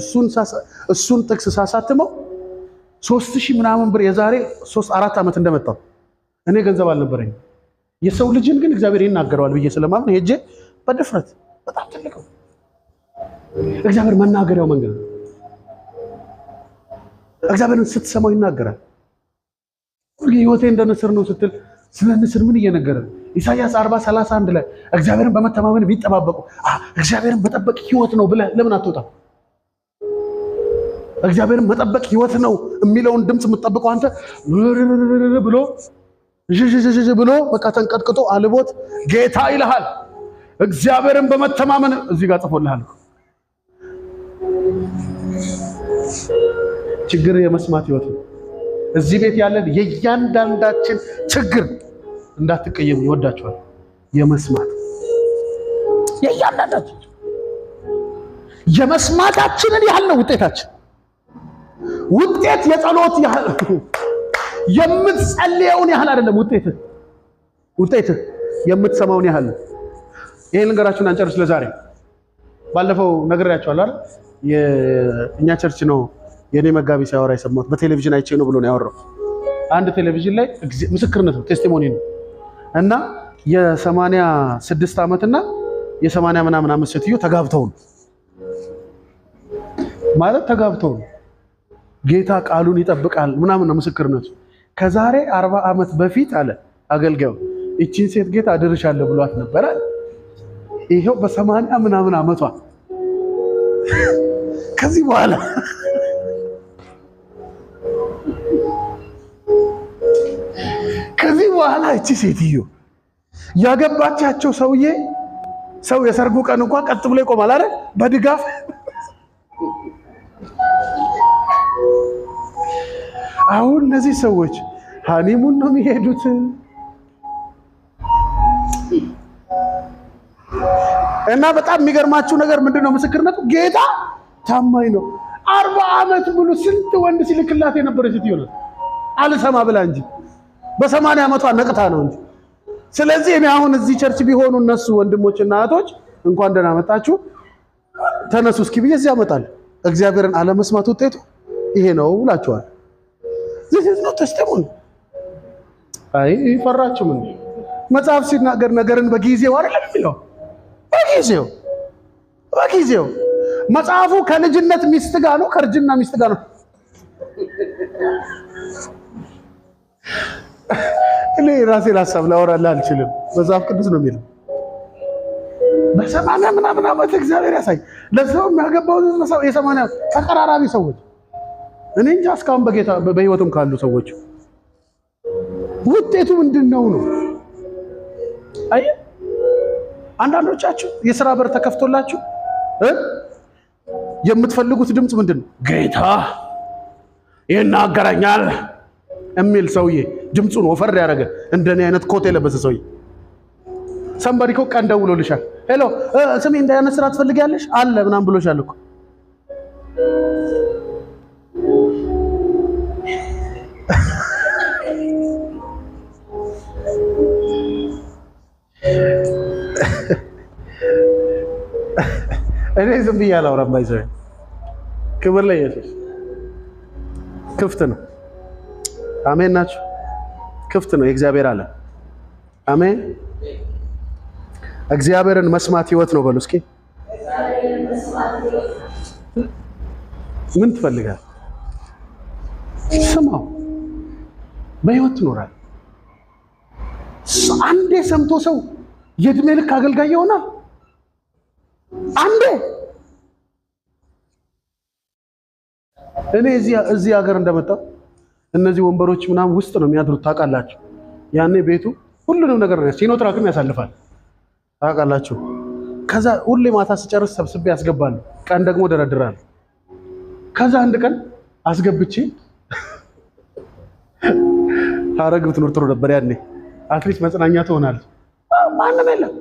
Speaker 1: እሱን ጥቅስ ሳሳትመው 3000 ምናምን ብር የዛሬ 3-4 ዓመት እንደመጣው እኔ ገንዘብ አልነበረኝ የሰው ልጅን ግን እግዚአብሔር ይናገረዋል ብዬ ስለማምን ሄጄ በድፍረት በጣም ትልቅ ነው እግዚአብሔር መናገሪያው መንገድ ነው እግዚአብሔርን ስትሰማው ይናገራል ህይወቴ እንደ ንስር ነው ስትል ስለ ንስር ምን እየነገረ ኢሳይያስ 40:31 ላይ እግዚአብሔርን በመተማመን ቢጠባበቁ እግዚአብሔርን መጠበቅ ህይወት ነው ብለህ ለምን አትወጣም እግዚአብሔርን መጠበቅ ህይወት ነው የሚለውን ድምጽ የምትጠብቀው አንተ ብሎ በቃ ተንቀጥቅጦ አልቦት ጌታ ይልሃል እግዚአብሔርን በመተማመን እዚህ ጋር ጽፎልሃል ችግር የመስማት ህይወት ነው እዚህ ቤት ያለን የእያንዳንዳችን ችግር እንዳትቀየሙ ይወዳቸዋል የመስማት የእያንዳንዳችን የመስማታችንን ያህል ነው ውጤታችን ውጤት የጸሎት ያህል የምትጸልየውን ያህል አይደለም ውጤት የምትሰማውን ያህል ይሄን ልንገራችሁና እንጨርስ ለዛሬ ባለፈው ነግሬያችኋለሁ አይደል የእኛ ቸርች ነው የኔ መጋቢ ሲያወራ የሰማሁት በቴሌቪዥን አይቼ ነው ብሎ ነው ያወራው አንድ ቴሌቪዥን ላይ ምስክርነት ነው ቴስቲሞኒ ነው እና የ86 ዓመትና የ80 ምናምን ዓመት ሴትዮ ተጋብተው ነው ማለት ተጋብተው ነው። ጌታ ቃሉን ይጠብቃል ምናምን ነው ምስክርነቱ። ከዛሬ 40 ዓመት በፊት አለ አገልጋዩ እቺን ሴት ጌታ አድርሻለሁ ብሏት ነበር አለ። ይሄው በ80 ምናምን ዓመቷ ከዚህ በኋላ እቺ ሴትዮ ያገባቻቸው ሰው የሰርጉ ቀን እንኳን ቀጥ ብሎ ይቆማል አይደል? በድጋፍ አሁን እነዚህ ሰዎች ሃኒሙን ነው የሚሄዱት። እና በጣም የሚገርማችሁ ነገር ምንድነው? ምስክርነቱ ጌታ ታማኝ ነው። 40 ዓመት ሙሉ ስንት ወንድ ሲልክላት የነበረች ሴትዮ ነው አልሰማ ብላ እንጂ በ80 ዓመቷ ነቅታ ነው እንጂ። ስለዚህ እኔ አሁን እዚህ ቸርች ቢሆኑ እነሱ ወንድሞችና እህቶች እንኳን ደህና መጣችሁ ተነሱ እስኪ ብዬ እዚህ አመጣለሁ። እግዚአብሔርን አለመስማት ውጤቱ ይሄ ነው እላችኋለሁ። this is not testimony። አይ ፈራችሁ ምን መጽሐፍ ሲናገር ነገርን በጊዜው አይደለም የሚለው በጊዜው መጽሐፉ ከልጅነት ሚስት ጋር ነው ከርጅና ሚስት ጋር ነው። እኔ ራሴን ሐሳብ ላወራልህ አልችልም። መጽሐፍ ቅዱስ ነው የሚለው። በ80 ምናምን ዓመት እግዚአብሔር ያሳይ። ለሰው የሚያገባው የ80 ተቀራራቢ ሰዎች እኔ እንጃ እስካሁን በጌታ በህይወቱም ካሉ ሰዎች ውጤቱ ምንድነው ነው? አይ አንዳንዶቻችሁ የሥራ በር ተከፍቶላችሁ የምትፈልጉት ድምጽ ምንድነው? ጌታ ይናገረኛል የሚል ሰውዬ ድምጹን ወፈር ያደረገ እንደኔ አይነት ኮት የለበሰ ሰውዬ ሰምባዲ እኮ ቀን ደውሎልሻል። ሄሎ ስሚ እንደ አይነት ስራ ትፈልጊያለሽ አለ ምናምን ብሎሻል እኮ። እኔ ዝም ብዬ አላወራም። ባይዘው ክብር ለኢየሱስ። ክፍት ነው። አሜን ናችሁ። ክፍት ነው የእግዚአብሔር ዓለም። አሜን። እግዚአብሔርን መስማት ህይወት ነው በሉ እስኪ። ምን ትፈልጋለህ? ስማው፣ በህይወት ትኖራለህ። አንዴ ሰምቶ ሰው የእድሜ ልክ አገልጋይ ይሆናል። አንዴ እኔ እዚህ ሀገር እንደመጣሁ እነዚህ ወንበሮች ምናምን ውስጥ ነው የሚያድሩት ታውቃላችሁ። ያኔ ቤቱ ሁሉንም ነገር ነው ሲኖትራክም ያሳልፋል ታውቃላችሁ። ከዛ ሁሌ ማታ ሲጨርስ ሰብስቤ ያስገባሉ፣ ቀን ደግሞ ደረድራሉ። ከዛ አንድ ቀን አስገብቼ ታረግ ብትኖር ጥሩ ነበር። ያኔ አትሊስት መጽናኛ ትሆናለች። ማንም የለም፣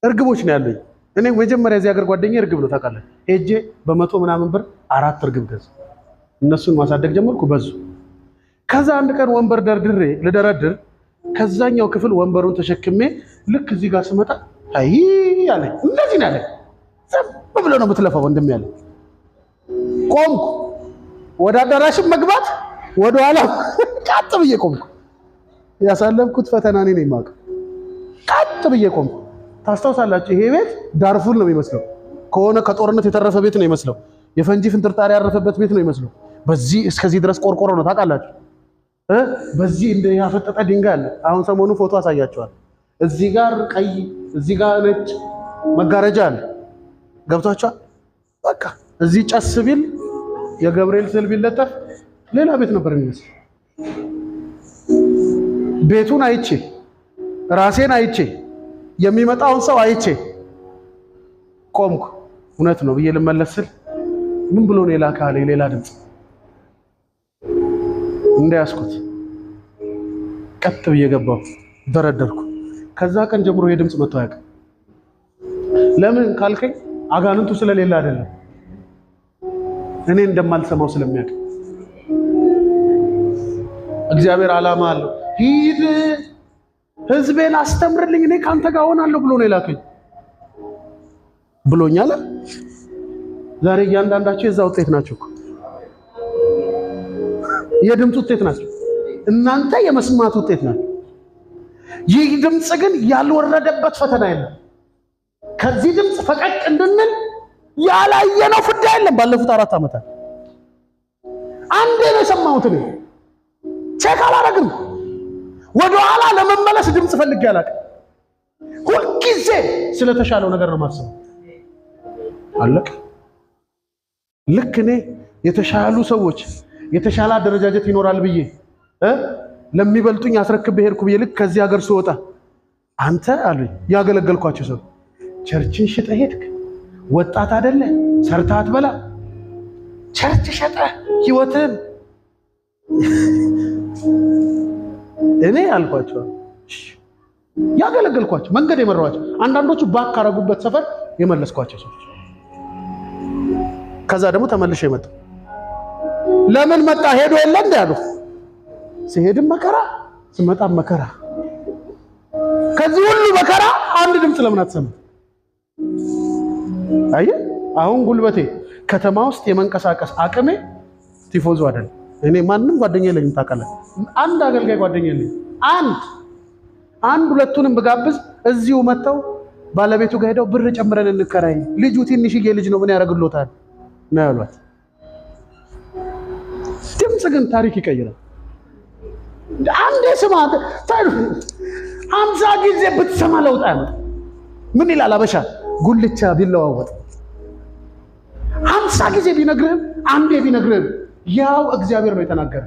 Speaker 1: እርግቦች ነው ያለኝ። እኔ መጀመሪያ እዚህ ሀገር ጓደኛዬ እርግብ ነው ታውቃለህ። ሄጄ በ100 ምናምን ብር 4 እርግብ ገዝ እነሱን ማሳደግ ጀመርኩ። በዙ። ከዛ አንድ ቀን ወንበር ደርድሬ ልደረድር ከዛኛው ክፍል ወንበሩን ተሸክሜ ልክ እዚህ ጋር ስመጣ አይ ያለኝ እንደዚህ ነው ያለኝ። ዝም ብሎ ነው የምትለፋው ወንድም ያለኝ። ቆምኩ። ወደ አዳራሽም መግባት ወደ ኋላ ቀጥ ብዬ ቆምኩ። ያሳለፍኩት ፈተና እኔ ነኝ የማውቀው። ቀጥ ብዬ ቆምኩ። ታስታውሳላችሁ? ይሄ ቤት ዳርፉር ነው የሚመስለው። ከሆነ ከጦርነት የተረፈ ቤት ነው የሚመስለው። የፈንጂ ፍንጥርጣሪ ያረፈበት ቤት ነው የሚመስለው። በዚህ እስከዚህ ድረስ ቆርቆሮ ነው ታውቃላችሁ። በዚህ እንደ ያፈጠጠ ድንጋይ አለ። አሁን ሰሞኑ ፎቶ አሳያቸዋል። እዚህ ጋር ቀይ፣ እዚህ ጋር ነጭ መጋረጃ አለ። ገብቷችኋል? በቃ እዚህ ጨስ ቢል የገብርኤል ስዕል ቢለጠፍ ሌላ ቤት ነበር የሚመስለው። ቤቱን አይቼ ራሴን አይቼ የሚመጣውን ሰው አይቼ ቆምኩ። እውነት ነው ብዬ ልመለስ ስል ምን ብሎ ነው የላካለ ሌላ ድምፅ እንዳያስኩት ቀጥ ብዬ ገባሁ፣ ደረደርኩ። ከዛ ቀን ጀምሮ የድምፅ መጥቶ አያውቅም። ለምን ካልከኝ አጋንንቱ ስለሌለ አይደለም፣ እኔ እንደማልሰማው ስለሚያውቅ። እግዚአብሔር ዓላማ አለው። ሂድ ህዝቤን አስተምርልኝ እኔ ካንተ ጋር ሆናለሁ ብሎ ነው የላከኝ ብሎኛል። ዛሬ እያንዳንዳችሁ የዛ ውጤት ናችሁ እኮ፣ የድምፅ ውጤት ናችሁ። እናንተ የመስማት ውጤት ናችሁ። ይህ ድምጽ ግን ያልወረደበት ፈተና የለም። ከዚህ ድምጽ ፈቀቅ እንድንል ያላየነው ፍዳ የለም። ባለፉት 4 ዓመታት አንዴ ነው የሰማሁት። እኔ ቼክ አላረግም። ወደ ኋላ ለመመለስ ድምጽ ፈልጌ አላውቅም። ሁልጊዜ ስለተሻለው ነገር ነው ማሰብ። አለቀ። ልክ እኔ የተሻሉ ሰዎች የተሻለ አደረጃጀት ይኖራል ብዬ ለሚበልጡኝ አስረክቤ ሄድኩ ብዬ ልክ ከዚህ ሀገር ስወጣ አንተ አሉኝ ያገለገልኳቸው ሰው ቸርችን ሽጠህ ሄድክ፣ ወጣት አይደለ ሰርተህ አትበላ፣ ቸርች ሸጠህ ህይወትን እኔ አልኳቸው። ያገለገልኳቸው መንገድ የመራኋቸው አንዳንዶቹ ባክ ካረጉበት ሰፈር የመለስኳቸው ሰዎች ከዛ ደግሞ ተመልሼ መጣሁ። ለምን መጣ ሄዶ የለ እንዴ አሉ። ሲሄድም መከራ ሲመጣም መከራ። ከዚህ ሁሉ መከራ አንድ ድምጽ ለምን አትሰማ? አየህ አሁን ጉልበቴ ከተማ ውስጥ የመንቀሳቀስ አቅሜ ቲፎዞ አይደለም። እኔ ማንንም ጓደኛ የለኝም ታውቃለህ። አንድ አገልጋይ ጓደኛ የለኝም። አንድ ሁለቱንም ብጋብዝ እዚሁ መተው ባለቤቱ ጋር ሄደው ብር ጨምረን እንከራይ፣ ልጁ ትንሽዬ ልጅ ነው ምን ያደርግሎታል ነው ያሏት። ድምጽ ግን ታሪክ ይቀይራል። አንዴ ስማ 50 ጊዜ ብትሰማ ለውጥ ያመጣ። ምን ይላል አበሻ ጉልቻ ቢለዋወጥ 50 ጊዜ ቢነግርህም አንዴ ቢነግርህም ያው እግዚአብሔር ነው የተናገረ።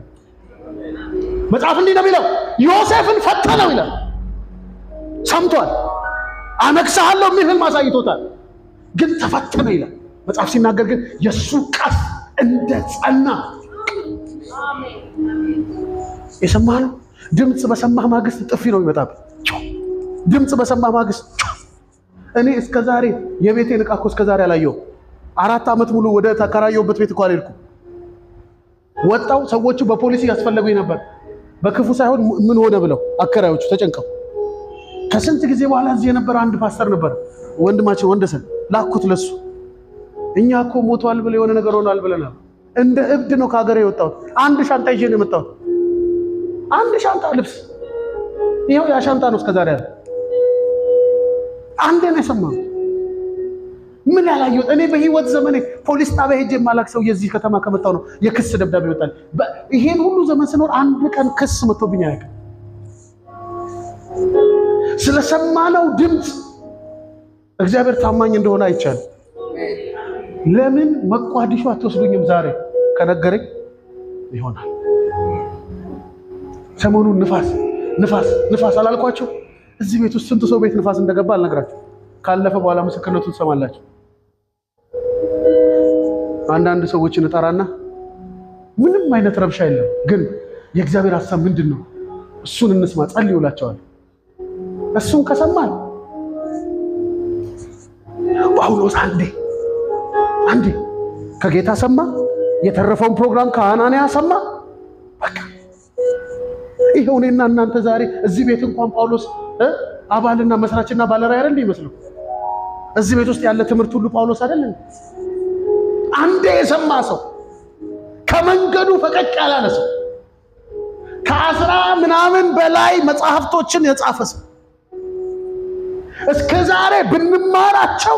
Speaker 1: መጽሐፍ እንዲህ ነው የሚለው ዮሴፍን ፈተነው ይላል። ሰምቷል። አነግሣለሁ የሚል ህልም አሳይቶታል፣ ግን ተፈተነ ይላል መጽሐፍ ሲናገር። ግን የሱ ቃል እንደ ጸና የሰማህ ድምጽ በሰማህ ማግስት ጥፊ ነው የሚመጣብህ። ድምጽ በሰማህ ማግስት እኔ እስከዛሬ የቤቴን ዕቃ እኮ እስከዛሬ አላየሁም። 4 ዓመት ሙሉ ወደ ተከራየሁበት ቤት እኮ አልሄድኩም። ወጣው ሰዎቹ በፖሊስ ያስፈለጉኝ ነበር። በክፉ ሳይሆን ምን ሆነ ብለው አከራዮቹ ተጨንቀው። ከስንት ጊዜ በኋላ እዚህ የነበረ አንድ ፓስተር ነበር ወንድማችን ወንደሰን ላኩት ለሱ። እኛ እኮ ሞቷል ብለ የሆነ ነገር ሆኗል ብለናል። እንደ እብድ ነው ከሀገር የወጣሁት። አንድ ሻንጣ ይዤ ነው የመጣሁት። አንድ ሻንጣ ልብስ ይሄው ያ ሻንጣ ነው እስከዛሬ ያለ። አንዴ ነው የሰማሁት። ምን ያላየሁት እኔ በህይወት ዘመኔ ፖሊስ ጣቢያ ሄጄ የማላክ ሰው የዚህ ከተማ ከመጣው ነው የክስ ደብዳቤ ይወጣል። ይሄን ሁሉ ዘመን ስኖር አንድ ቀን ክስ መጥቶብኝ አያውቅም። ስለሰማነው ድምጽ እግዚአብሔር ታማኝ እንደሆነ አይቻልም። ለምን መቋዲሾ አትወስዱኝም ዛሬ ከነገረኝ ይሆናል። ሰሞኑን ንፋስ አላልኳቸው? እዚህ ቤት ውስጥ ስንት ሰው ቤት ንፋስ እንደገባ አልነግራችሁ። ካለፈ በኋላ ምስክርነቱን ትሰማላችሁ። አንዳንድ ሰዎችን እጠራና ምንም አይነት ረብሻ የለም፣ ግን የእግዚአብሔር ሐሳብ ምንድነው እሱን እንስማ ጸልዩላቸዋል። እሱን ከሰማን ጳውሎስ አንዴ ከጌታ ሰማ፣ የተረፈውን ፕሮግራም ከአናንያ ሰማ። በቃ ይሄው እኔና እናንተ ዛሬ እዚህ ቤት እንኳን ጳውሎስ አባልና መስራችና ባለራዕይ አይደል ይመስለው? እዚህ ቤት ውስጥ ያለ ትምህርት ሁሉ ጳውሎስ አይደል? አንዴ የሰማ ሰው ከመንገዱ ፈቀቅ ያላለ ሰው ከ10 ምናምን በላይ መጽሐፍቶችን የጻፈ ሰው እስከ ዛሬ ብንማራቸው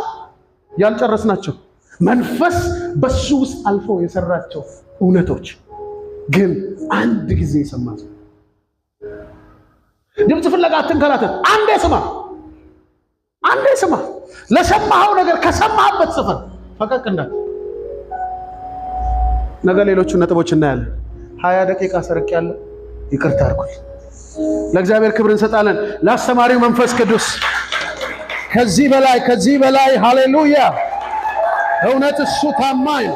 Speaker 1: ያልጨረስናቸው መንፈስ በሱ ውስጥ አልፎ የሰራቸው እውነቶች ግን አንድ ጊዜ የሰማ ሰው ድምጽ ፍለጋ አትንከራተት። አንዴ ስማ። ለሰማኸው ነገር ከሰማህበት ሰፈር ፈቀቅ እንዳት። ነገ ሌሎቹ ነጥቦች እናያለን። 20 ደቂቃ ሰርቅ ያለ ይቅርታ አድርጉልኝ። ለእግዚአብሔር ክብር እንሰጣለን። ለአስተማሪው መንፈስ ቅዱስ ከዚህ በላይ ሃሌሉያ። እውነት እሱ ታማኝ